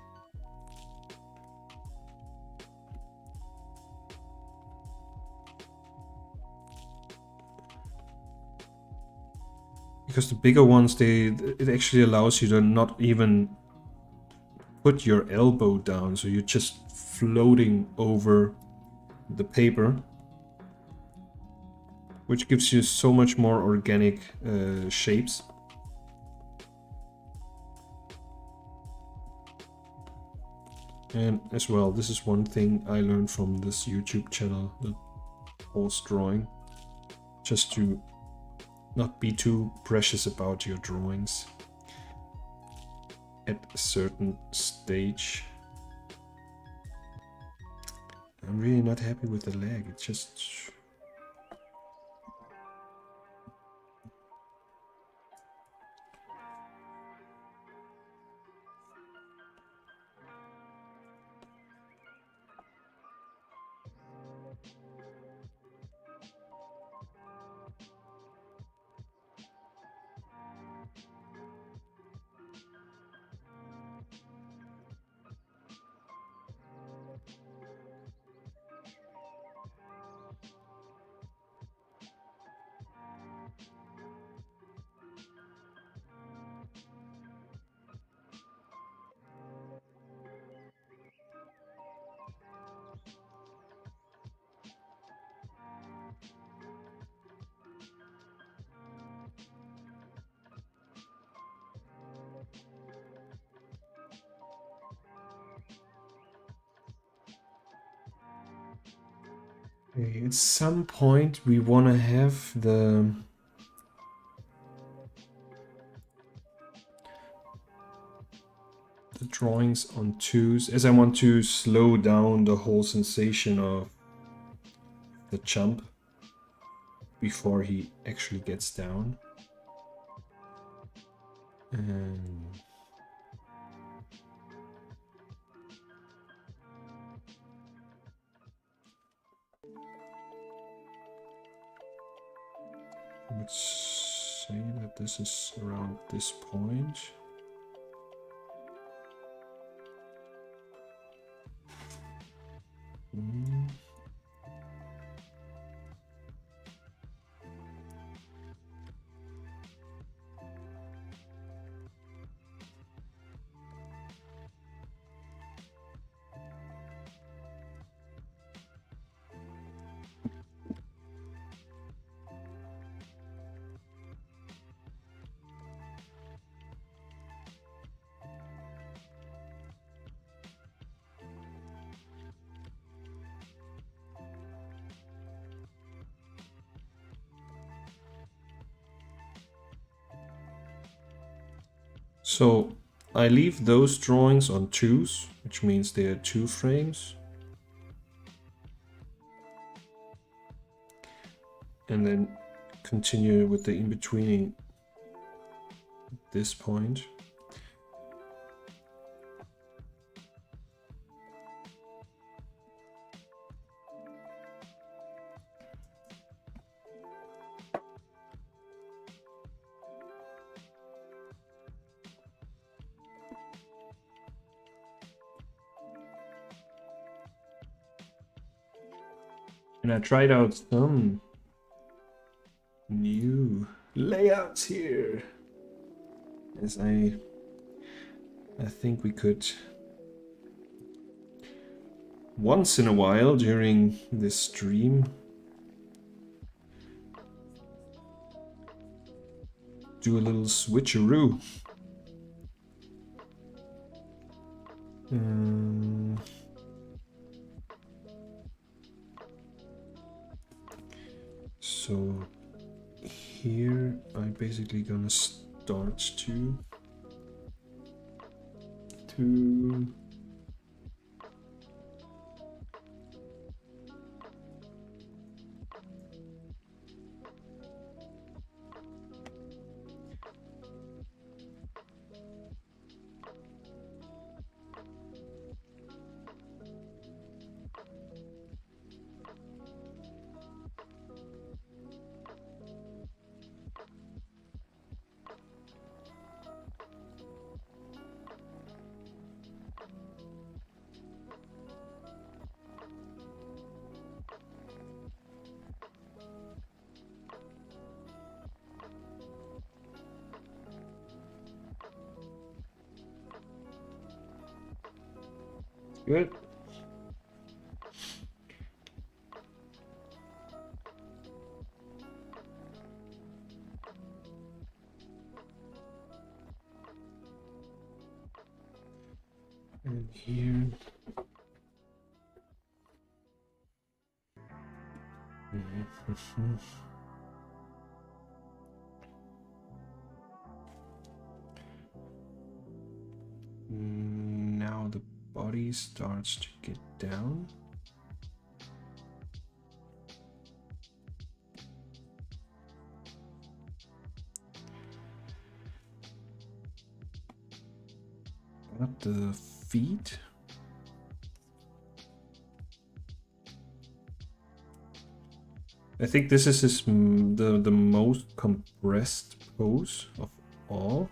Because the bigger ones, it actually allows you to not even put your elbow down, so you're just floating over the paper, which gives you so much more organic shapes. And as well, this is one thing I learned from this YouTube channel, the horse drawing, just to not be too precious about your drawings at a certain stage. I'm really not happy with the leg. It's just... at some point we want to have the drawings on twos, as I want to slow down the whole sensation of the jump before he actually gets down. And let's say that this is around this point. So I leave those drawings on twos, which means they are two frames. And then continue with the in-betweening at this point. And I tried out some new layouts here, as I think we could once in a while during this stream do a little switcheroo. So here I'm basically gonna start to good. And here. Now the body starts to get down. Not the feet. I think this is the most compressed pose of all.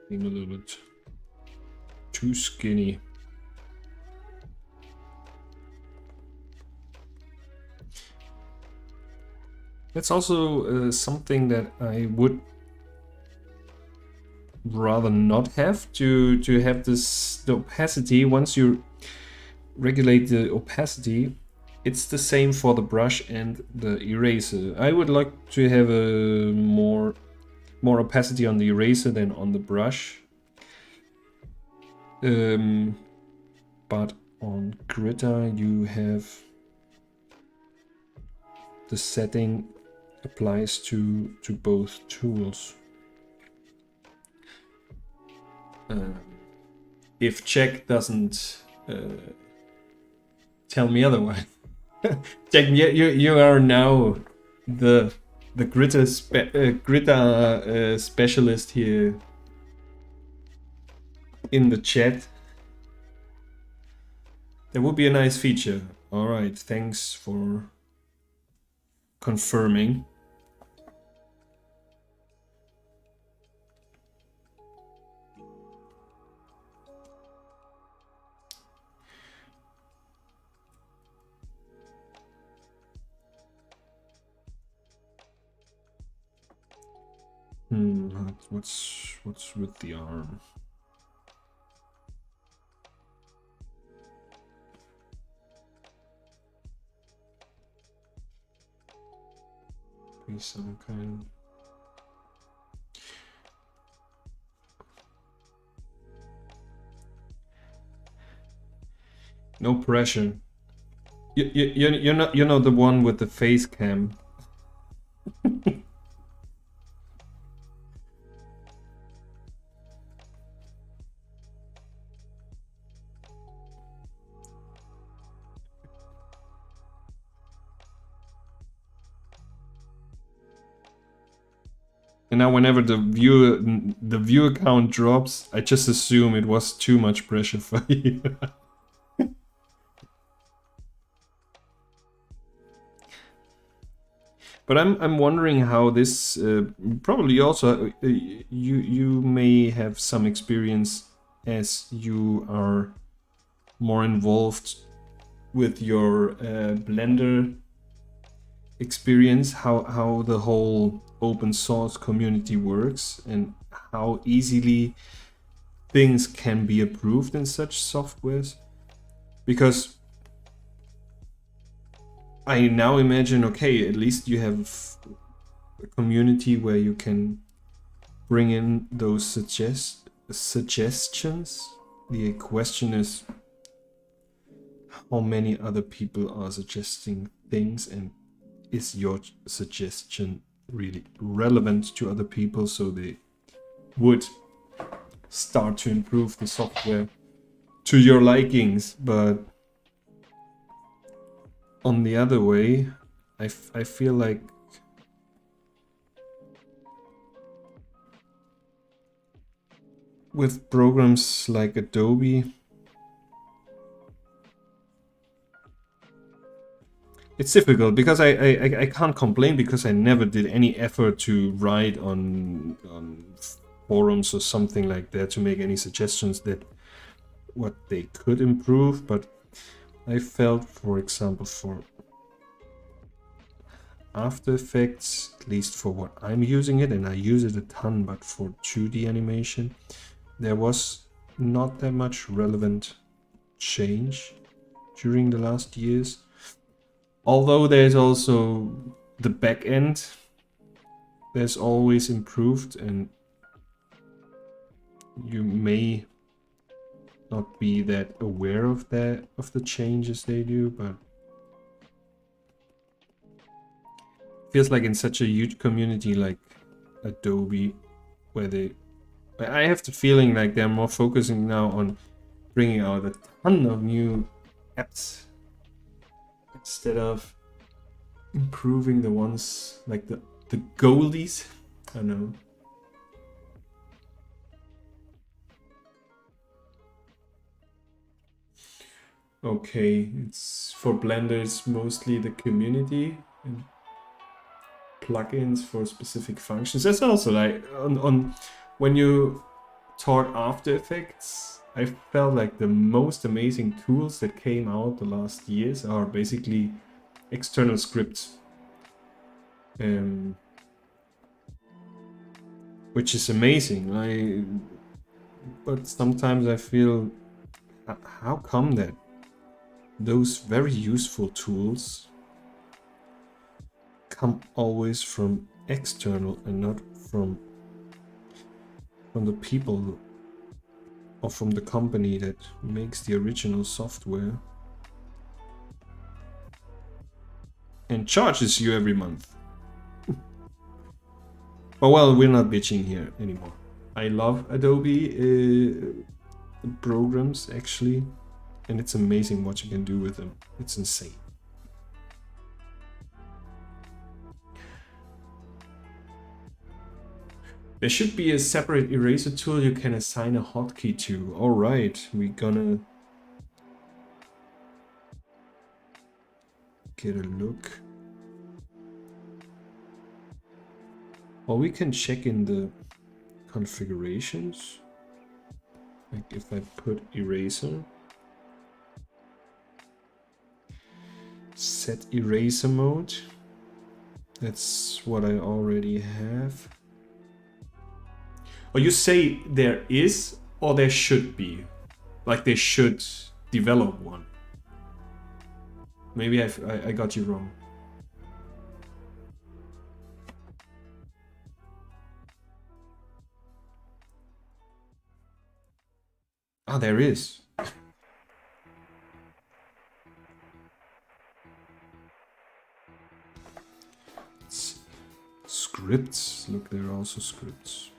Being a little bit too skinny. That's also something that I would rather not have, to have this, the opacity. Once you regulate the opacity, it's the same for the brush and the eraser. I would like to have a more opacity on the eraser than on the brush. But on KRITA you have the setting applies to both tools. If Jack doesn't tell me otherwise. Jack, you are now the KRITA specialist here in the chat. That would be a nice feature. All right, thanks for confirming. What's with the arm? Be some kind. No pressure. You're not the one with the face cam. And now whenever the viewer count drops, I just assume it was too much pressure for you. But I'm wondering how this probably also you may have some experience as you are more involved with your Blender experience, how the whole open source community works and how easily things can be approved in such softwares. Because I now imagine, okay, at least you have a community where you can bring in those suggestions. The question is how many other people are suggesting things, and is your suggestion really relevant to other people so they would start to improve the software to your likings. But on the other way, I feel like with programs like Adobe, it's difficult because I can't complain because I never did any effort to write on forums or something like that to make any suggestions that what they could improve. But I felt, for example, for After Effects, at least for what I'm using it, and I use it a ton, but for 2D animation, there was not that much relevant change during the last years. Although there's also the back end, there's always improved, and you may not be that aware of the changes they do, but it feels like in such a huge community like Adobe, where I have the feeling like they're more focusing now on bringing out a ton of new apps instead of improving the ones like the goldies. I don't know. Okay, it's for Blender, it's mostly the community and plugins for specific functions. That's also like on when you taught After Effects, I felt like the most amazing tools that came out the last years are basically external scripts. Which is amazing. But sometimes I feel, how come that those very useful tools come always from external and not from the people or from the company that makes the original software and charges you every month. But well, we're not bitching here anymore. I love Adobe programs actually, and it's amazing what you can do with them. It's insane. There should be a separate eraser tool you can assign a hotkey to. All right, we're gonna get a look. Or we can check in the configurations. Like if I put eraser, set eraser mode. That's what I already have. Or you say there is or there should be. Like they should develop one. Maybe I got you wrong. Ah, there is. Scripts. Look, there are also scripts.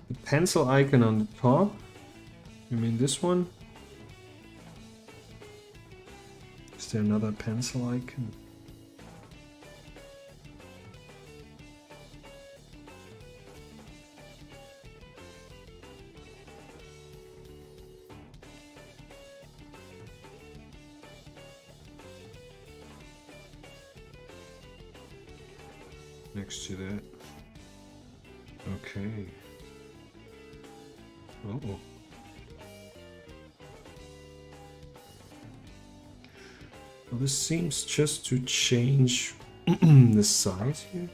The pencil icon on the top. You mean this one? Is there another pencil icon? Next to that. Okay. Oh. Well, this seems just to change the size here.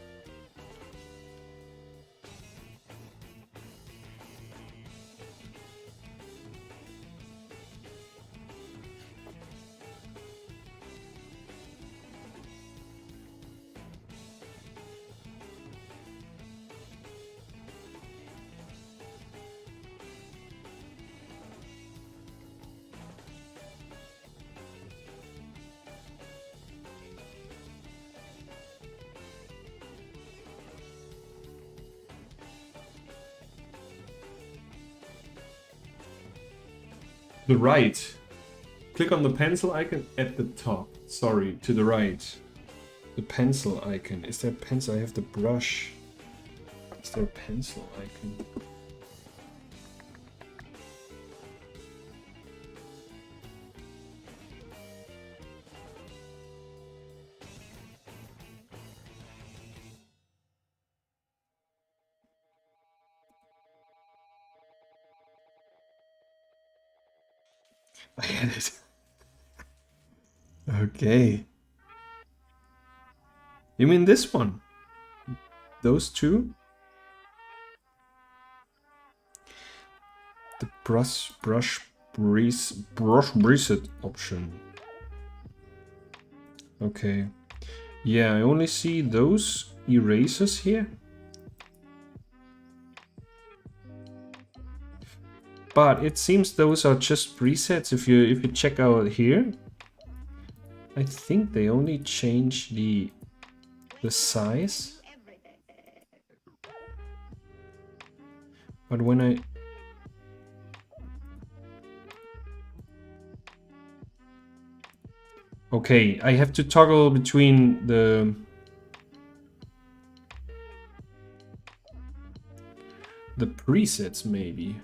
The right. Click on the pencil icon at the top. Sorry, to the right. The pencil icon. Is there a pencil? I have the brush. Is there a pencil icon? I had it. Okay. You mean this one? Those two? The brush preset option. Okay. Yeah, I only see those erasers here. But it seems those are just presets. If you check out here, I think they only change the size. But when Okay, I have to toggle between the presets, maybe.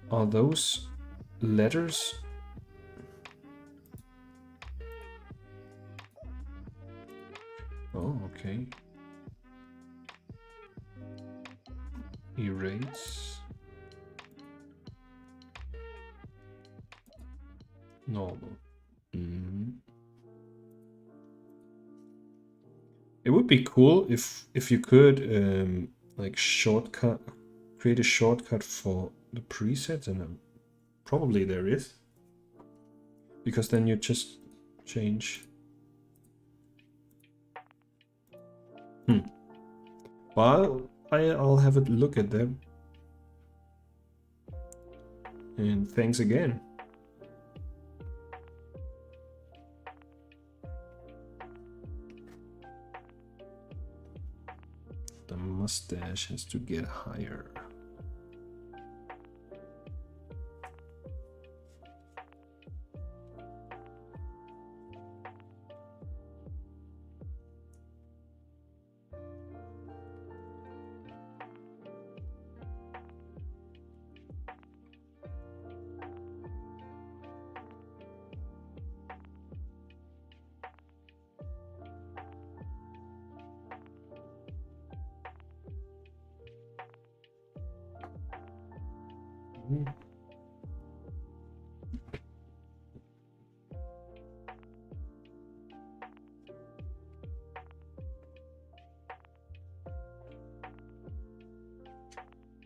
Are those letters? Oh, okay. Erase. Normal. It would be cool if you could like create a shortcut for the presets, and probably there is, because then you just change. Well, I'll have a look at them. And thanks again. The mustache has to get higher.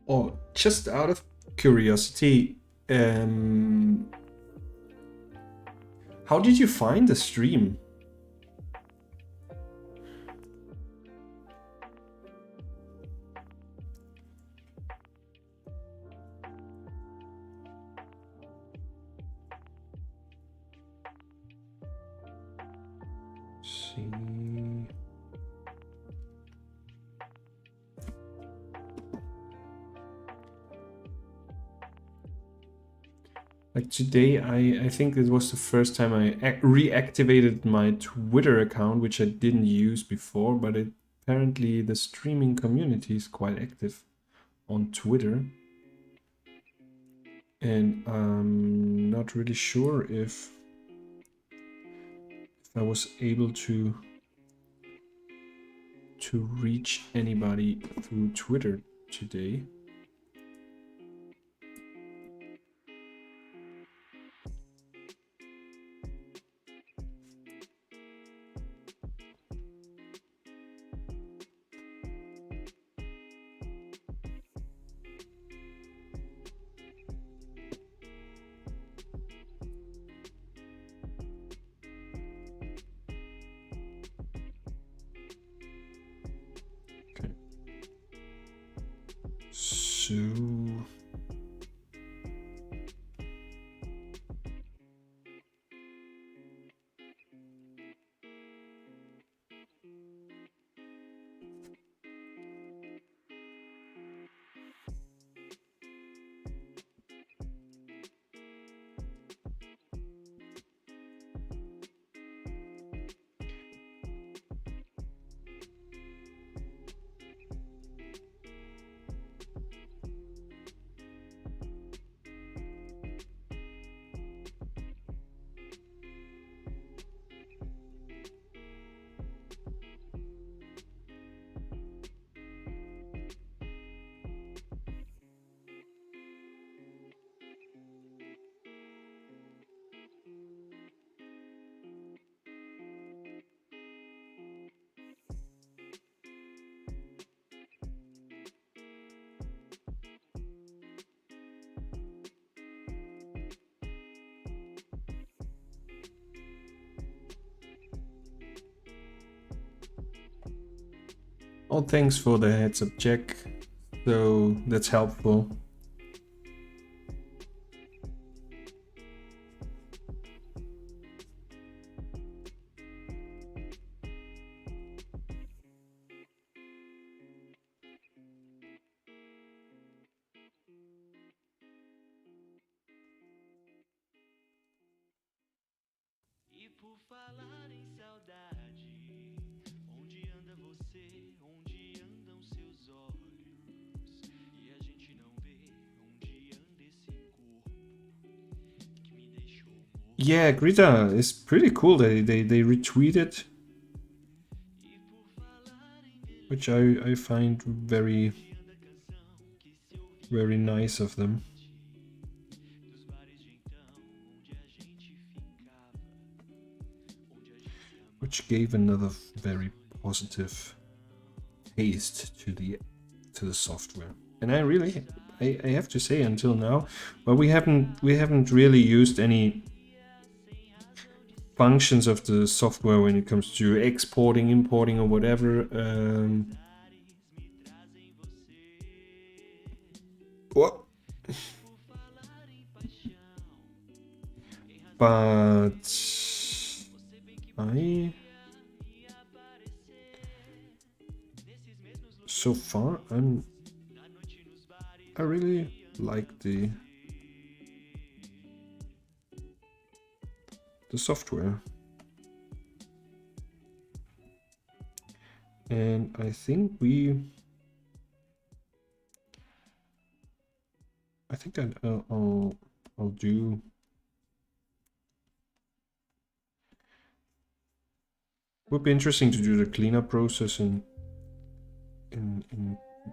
Oh, just out of curiosity, how did you find the stream? See. Like today, I think it was the first time I reactivated my Twitter account, which I didn't use before, but apparently the streaming community is quite active on Twitter. And I'm not really sure if I was able to reach anybody through Twitter today. So oh, thanks for the heads up, Jack. So that's helpful. Yeah, KRITA is pretty cool. They retweeted, which I find very nice of them. Which gave another very positive taste to the software. And I have to say, until now, well, we haven't really used any functions of the software when it comes to exporting, importing, or whatever. What? But so far I really like the software, and I think I'll do would be interesting to do the cleanup process in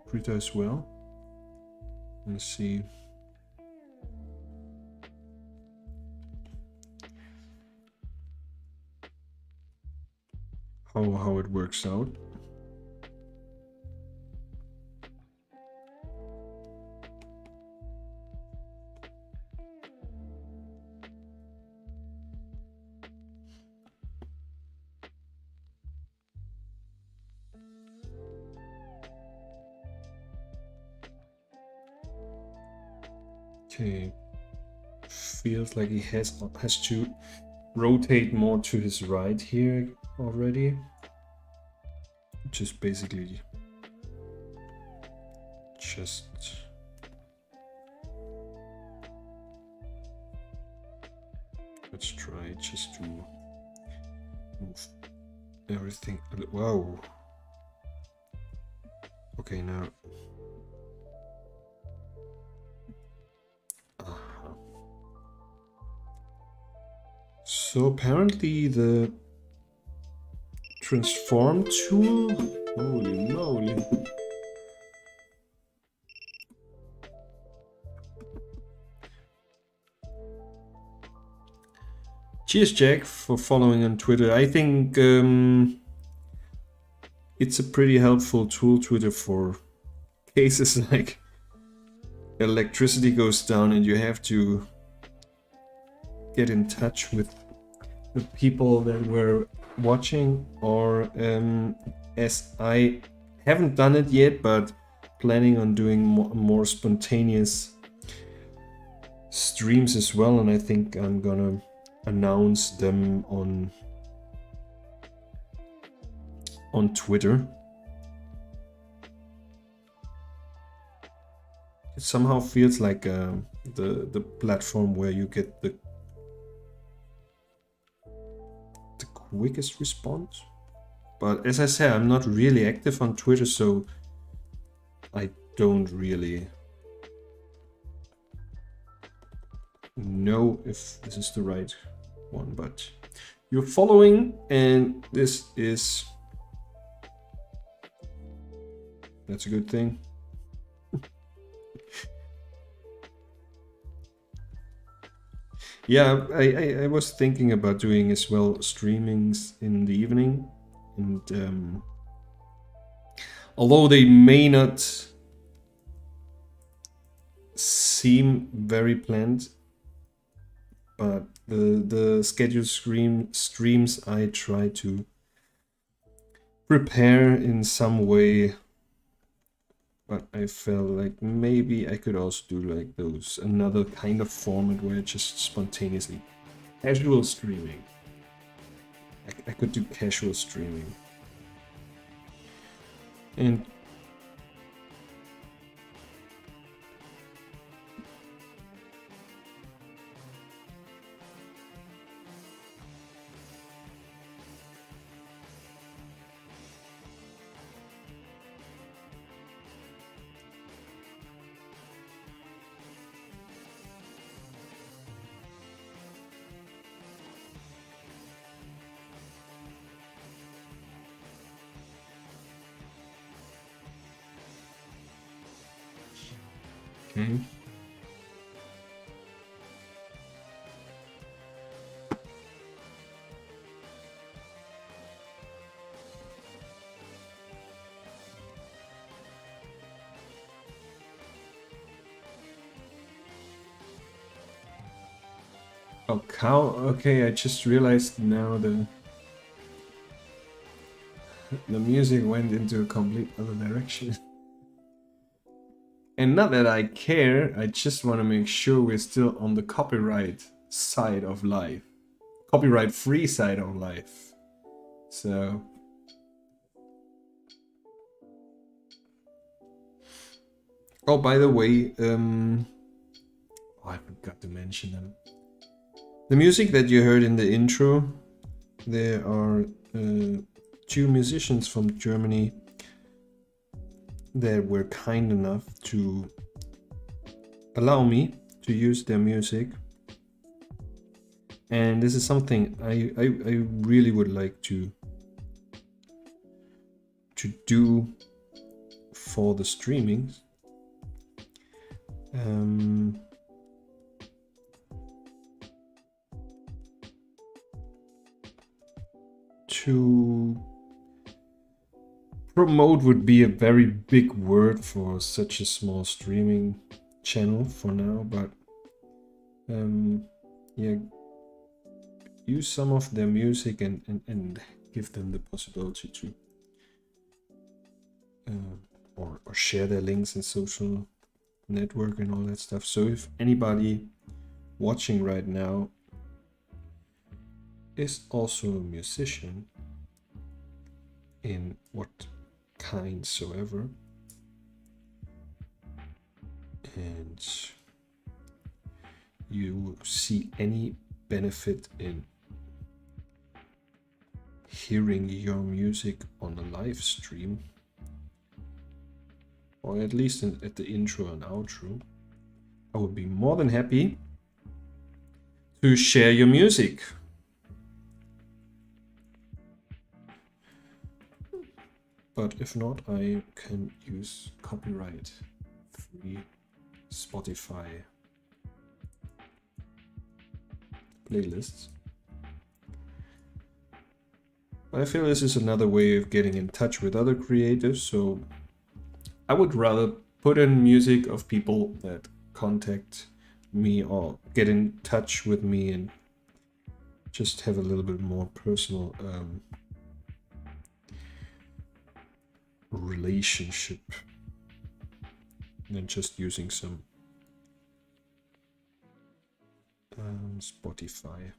KRITA as well. Let's see. How it works out. Okay, feels like he has to rotate more to his right here already, which is basically just let's try just to move everything. Wow. Okay, now. So apparently the transform tool, holy moly. Cheers, Jack, for following on Twitter. I think it's a pretty helpful tool, Twitter, for cases like electricity goes down and you have to get in touch with the people that were watching, or as I haven't done it yet, but planning on doing more spontaneous streams as well, and I think I'm gonna announce them on Twitter. It somehow feels like the platform where you get the quickest response. But as I said, I'm not really active on Twitter, so I don't really know if this is the right one, but you're following, and this is, that's a good thing. Yeah, I was thinking about doing as well streamings in the evening, and although they may not seem very planned, but the scheduled streams I try to prepare in some way. But I felt like maybe I could also do like those, another kind of format where just spontaneously casual streaming. I could do casual streaming. And Okay. Oh, cow. Okay, I just realized now the music went into a complete other direction. And not that I care, I just want to make sure we're still on the copyright side of life. Copyright free side of life. So... Oh, by the way, I forgot to mention them. The music that you heard in the intro, there are 2 musicians from Germany that were kind enough to allow me to use their music. And this is something I really would like to do for the streamings. To promote would be a very big word for such a small streaming channel for now, but yeah, use some of their music and give them the possibility to or share their links in social network and all that stuff. So if anybody watching right now is also a musician in what kind soever, and you see any benefit in hearing your music on a live stream, or at least at the intro and outro, I would be more than happy to share your music. But if not, I can use copyright free Spotify playlists. But I feel this is another way of getting in touch with other creators, so I would rather put in music of people that contact me or get in touch with me and just have a little bit more personal relationship than just using some Spotify.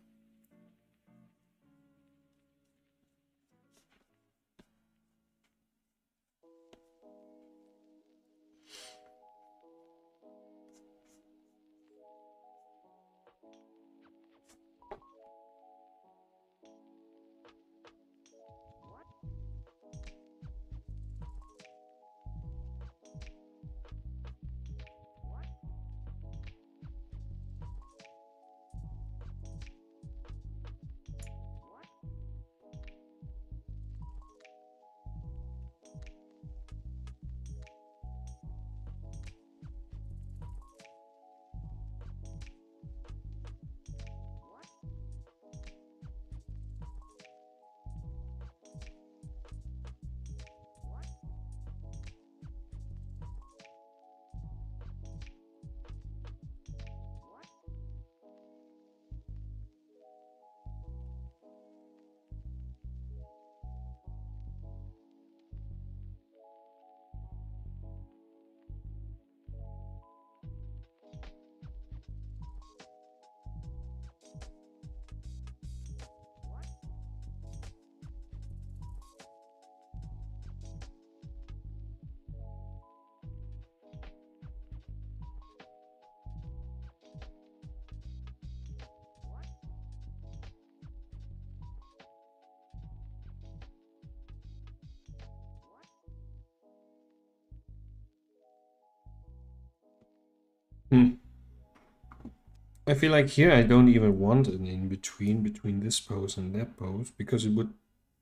I feel like here I don't even want an in-between this pose and that pose, because it would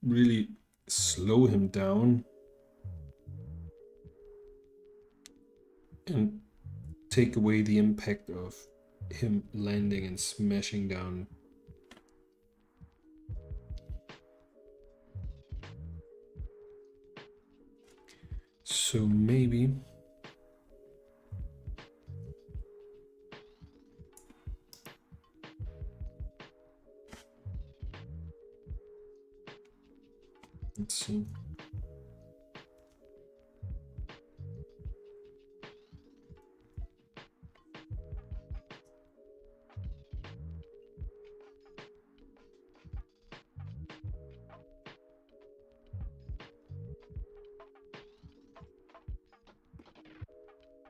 really slow him down and take away the impact of him landing and smashing down. So maybe let's see.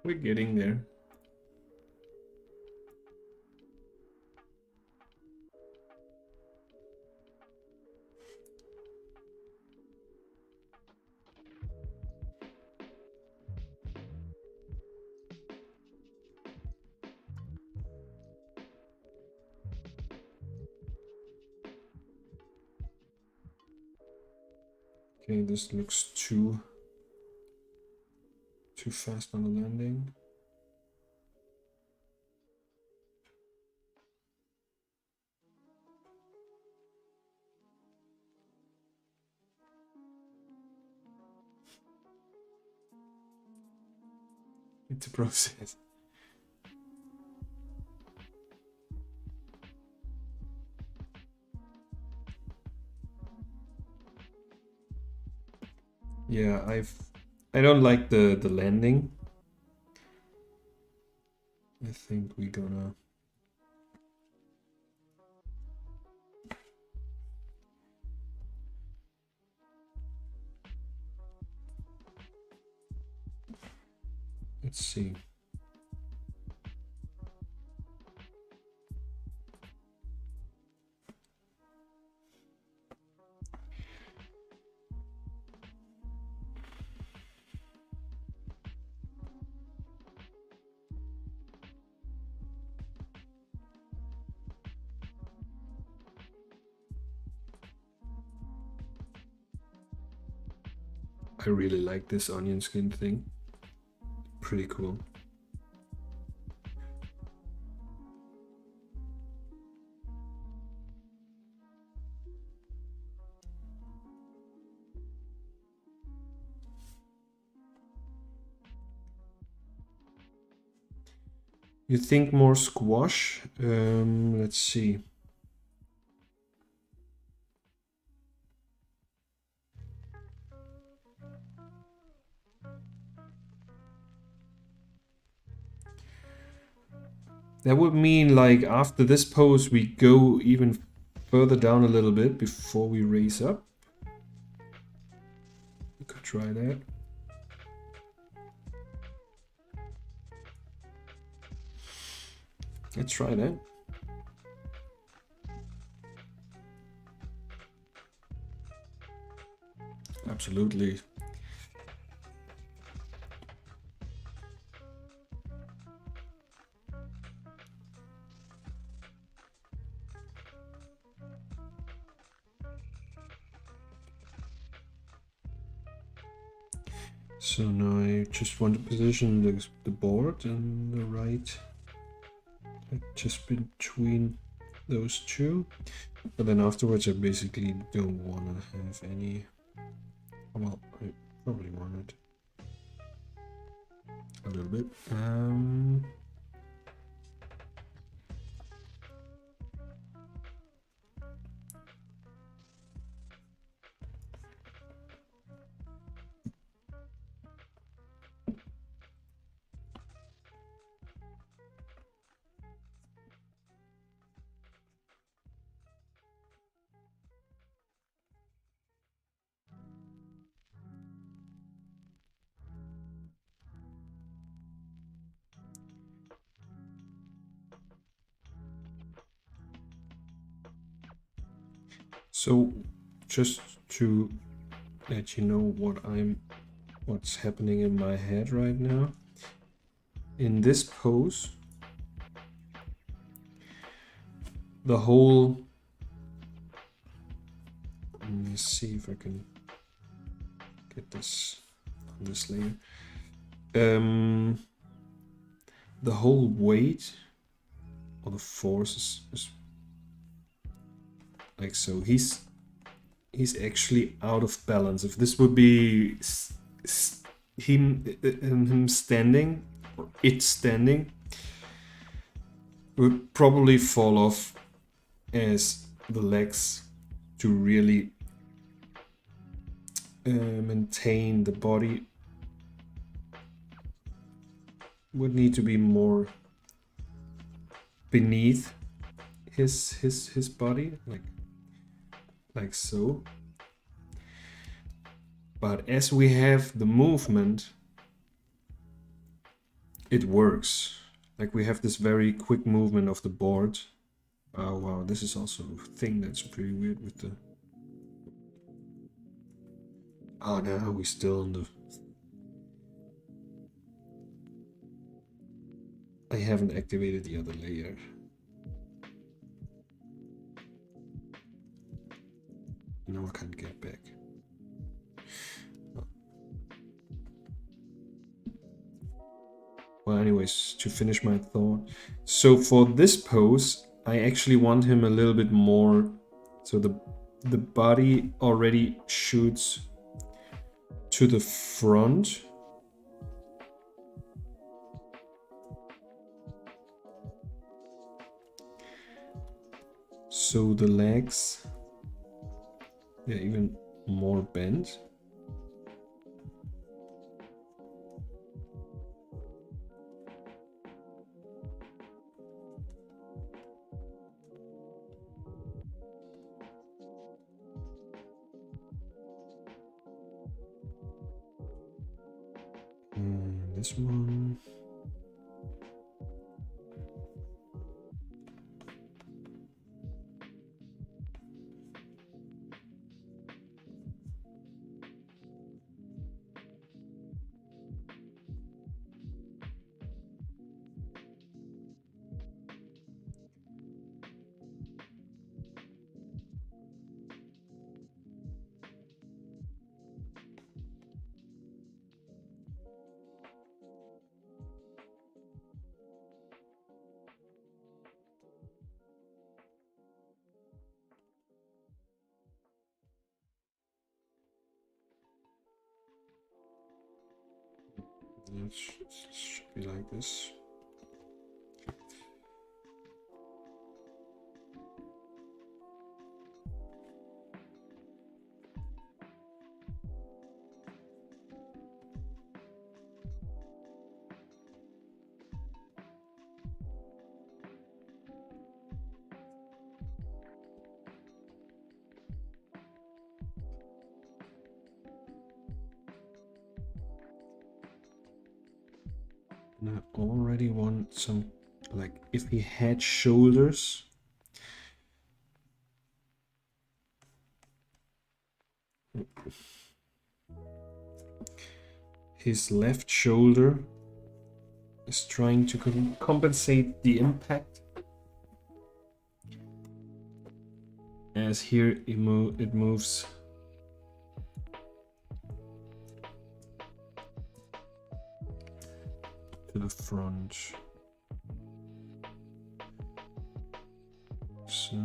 We're getting there. Okay, this looks too fast on the landing. It's a process. Yeah, I don't like the landing. I think we're gonna let's see. I really like this onion skin thing. Pretty cool. You think more squash? Let's see. That would mean like after this pose we go even further down a little bit before we raise up. We could try that. Let's try that. Absolutely. So now I just want to position the board and the right just between those two, but then afterwards I basically don't want to have any, well, I probably want it a little bit. So just to let you know what's happening in my head right now. In this pose, the whole, let me see if I can get this on this layer. the whole weight or the force is like so. He's actually out of balance. If this would be him standing or it standing, would probably fall off as the legs to really maintain the body would need to be more beneath his body, like so. But as we have the movement, it works. Like we have this very quick movement of the board. Oh wow, this is also a thing that's pretty weird with the... Oh no, we're still on the... I haven't activated the other layer. Now I can't get back. Well, anyways, to finish my thought. So for this pose, I actually want him a little bit more... So the body already shoots to the front. So the legs, they're even more bent. This one. It should be like this. And I already want some, like, if he had shoulders. His left shoulder is trying to compensate the impact. As here it moves to the front. So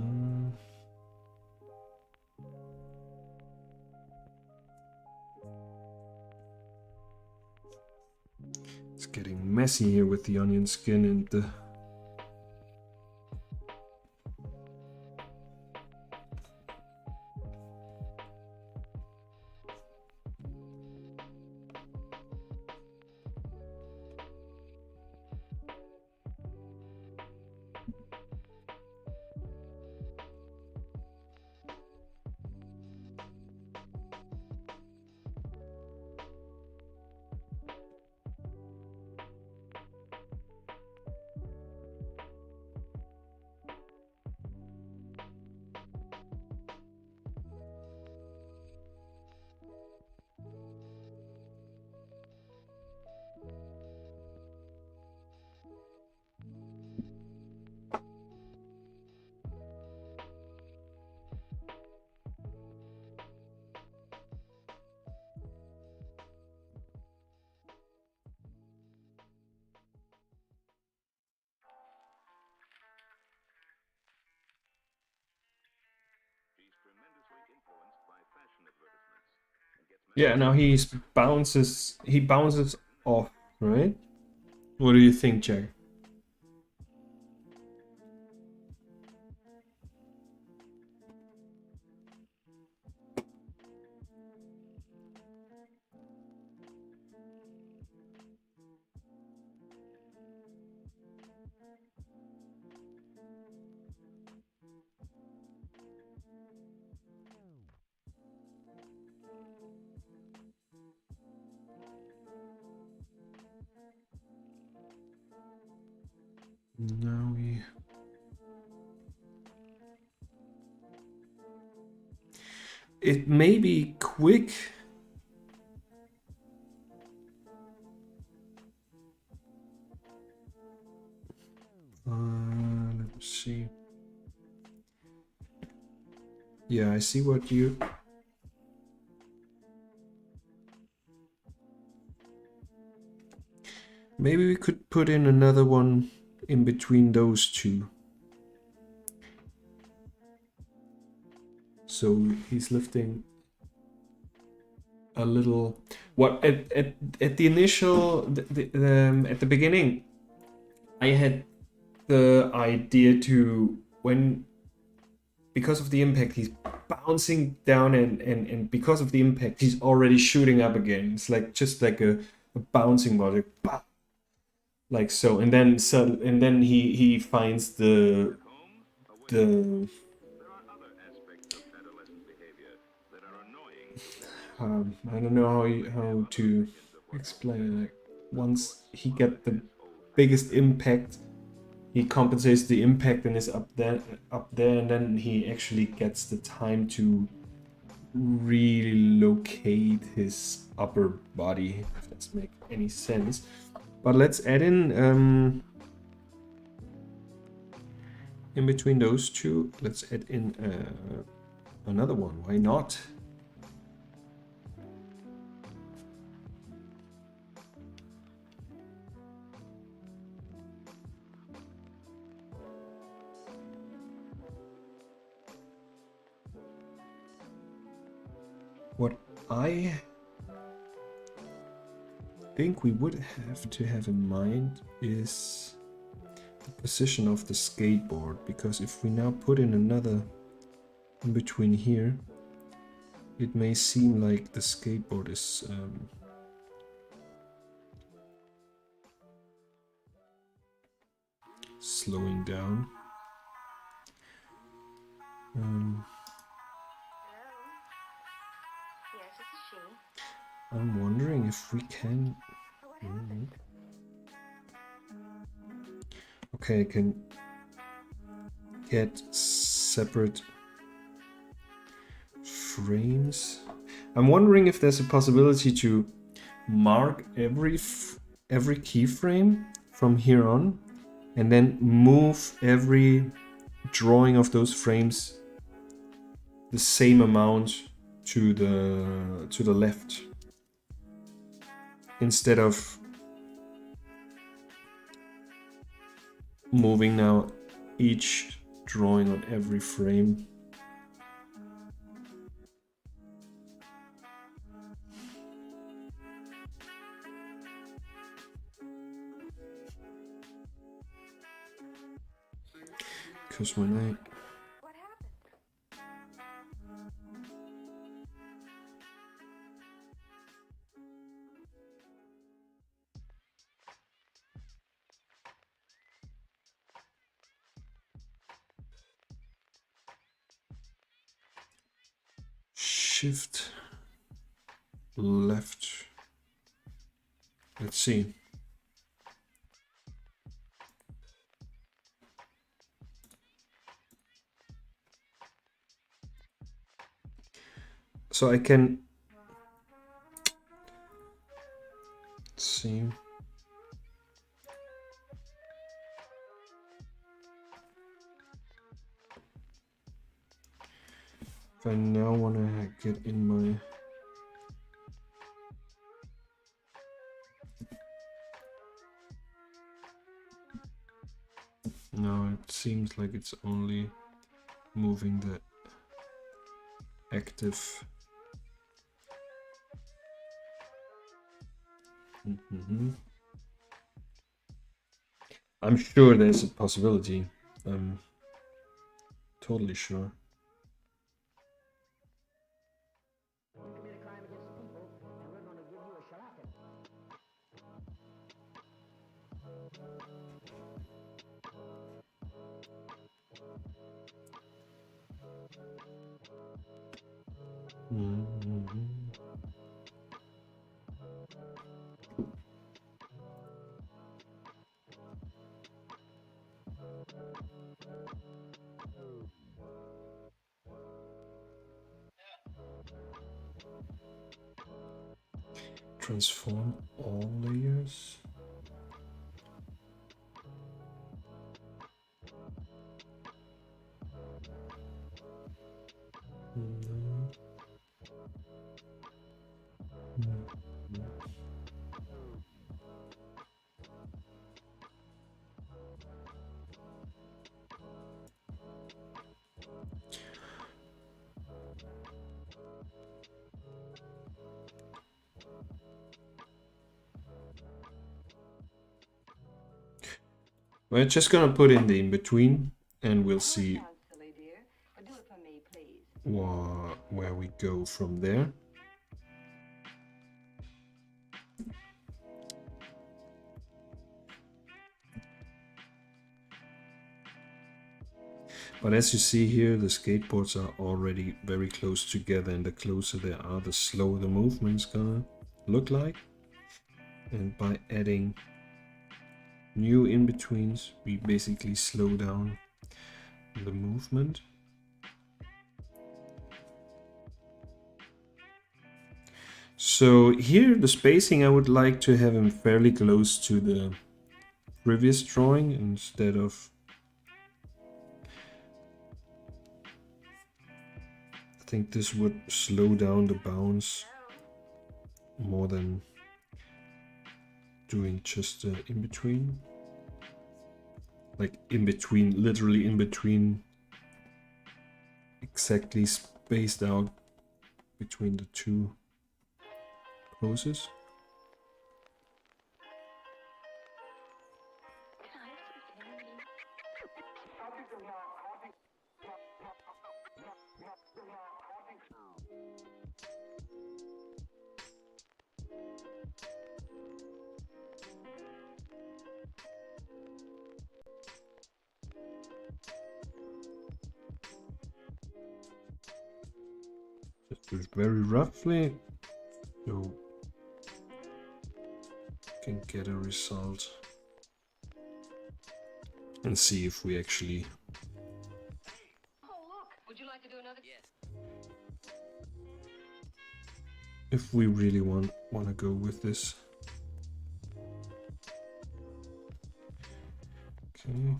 it's getting messy here with the onion skin and the... Yeah, now he bounces off, right? What do you think, Jack? Now we... It may be quick. Let's see. Yeah, I see what you... Maybe we could put in another one in between those two. So he's lifting a little... What at the initial at the beginning, I had the idea to, when, because of the impact, he's bouncing down, and because of the impact, he's already shooting up again. It's like just like a bouncing ball, like so, and then he finds the I don't know how to explain it. Like, once he get the biggest impact, he compensates the impact and is up there, and then he actually gets the time to really locate his upper body, if that makes any sense. But let's add in between those two, let's add in another one. Why not? What I think we would have to have in mind is the position of the skateboard, because if we now put in another in between here, it may seem like the skateboard is slowing down. I'm wondering if we can... Okay, I can get separate frames. I'm wondering if there's a possibility to mark every keyframe from here on, and then move every drawing of those frames the same amount to the left, instead of moving now each drawing on every frame. Because when I... Shift left. Let's see. So I can... Let's see. If I now want to get in my... No, it seems like it's only moving the active I'm sure there's a possibility. I'm totally sure. Transform all layers. We're just gonna put in the in-between and we'll see where we go from there. But as you see here, the skateboards are already very close together, and the closer they are, the slower the movement's gonna look like. And by adding new in-betweens, we basically slow down the movement. So here, the spacing, I would like to have him fairly close to the previous drawing instead of... I think this would slow down the bounce more than doing just in between. Like in between, literally in between, exactly spaced out between the two poses. Just do it very roughly, so you can get a result and see if we actually... Would you like to do another? Yes. If we really want to go with this. Okay.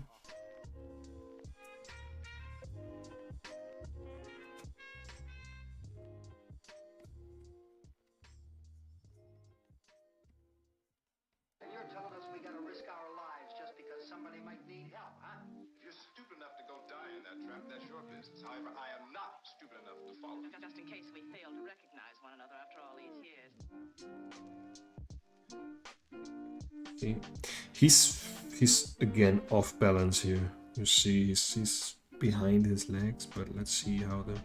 You're telling us we gotta risk our lives just because somebody might need help, huh? If you're stupid enough to go die in that trap, that's your business. However, I am not stupid enough to follow. Just in case we fail to recognize one another after all these years. See, he's again off balance here. You see, he's behind his legs, but let's see how the...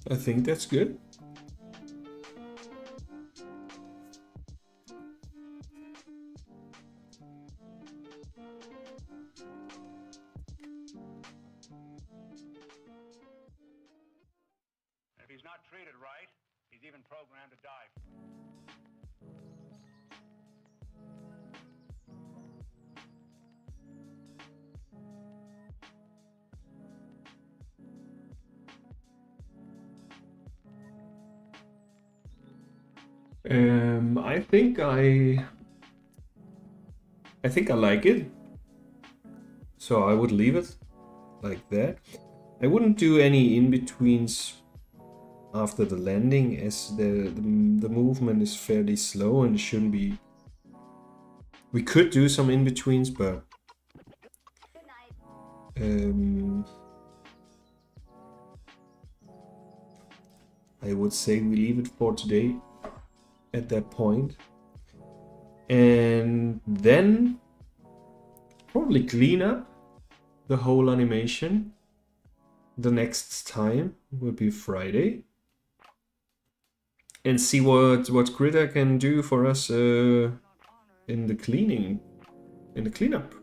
I think that's good. If he's not treated right, he's even programmed to die. I think I like it. So I would leave it like that. I wouldn't do any in-betweens after the landing, as the movement is fairly slow and it shouldn't be. We could do some in-betweens, but I would say we leave it for today at that point. And then probably clean up the whole animation. The next time will be Friday. And see what KRITA can do for us in the cleanup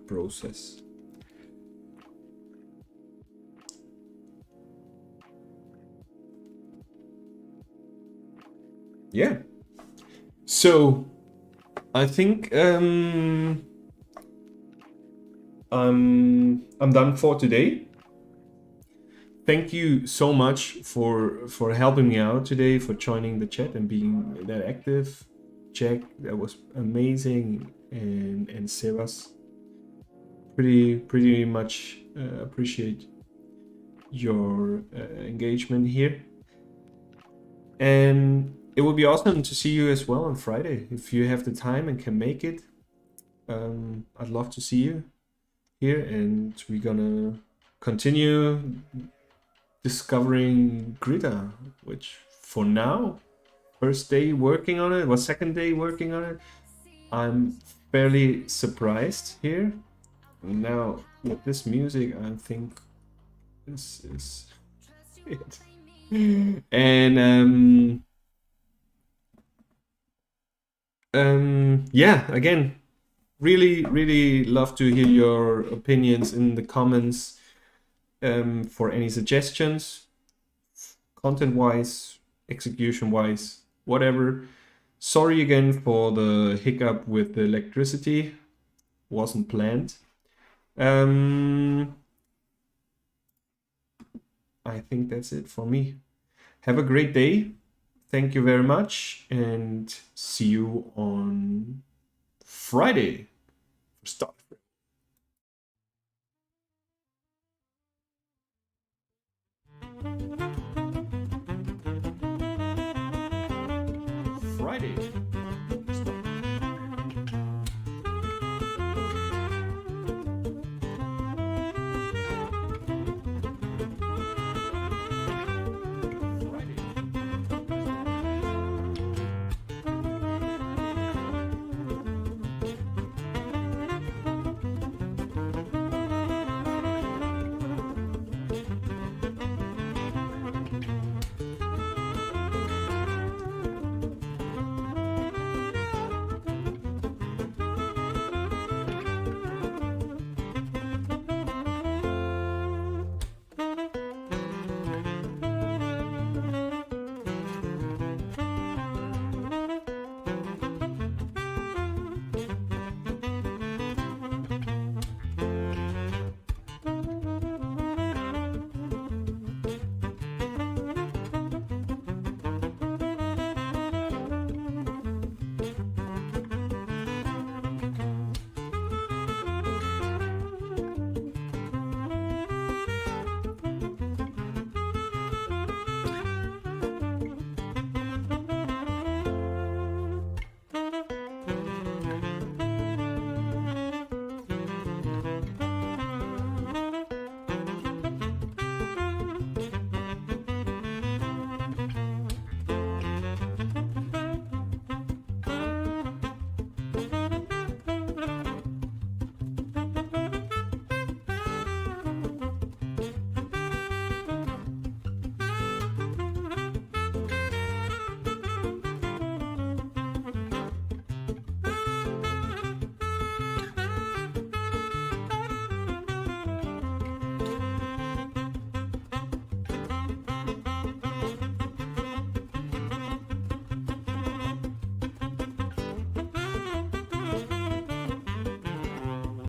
process. Yeah. So I think I'm done for today. Thank you so much for helping me out today, for joining the chat and being that active. Jack, that was amazing, and Sebas, pretty much appreciate your engagement here. And it would be awesome to see you as well on Friday if you have the time and can make it. I'd love to see you here, and we're gonna continue discovering KRITA, which for now, first day working on it, second day working on it, I'm fairly surprised here. Now with this music, I think this is it. And yeah, again, really love to hear your opinions in the comments. For any suggestions, content-wise, execution-wise, whatever. Sorry again for the hiccup with the electricity. Wasn't planned. I think that's it for me. Have a great day. Thank you very much, and see you on Friday for Start. Friday.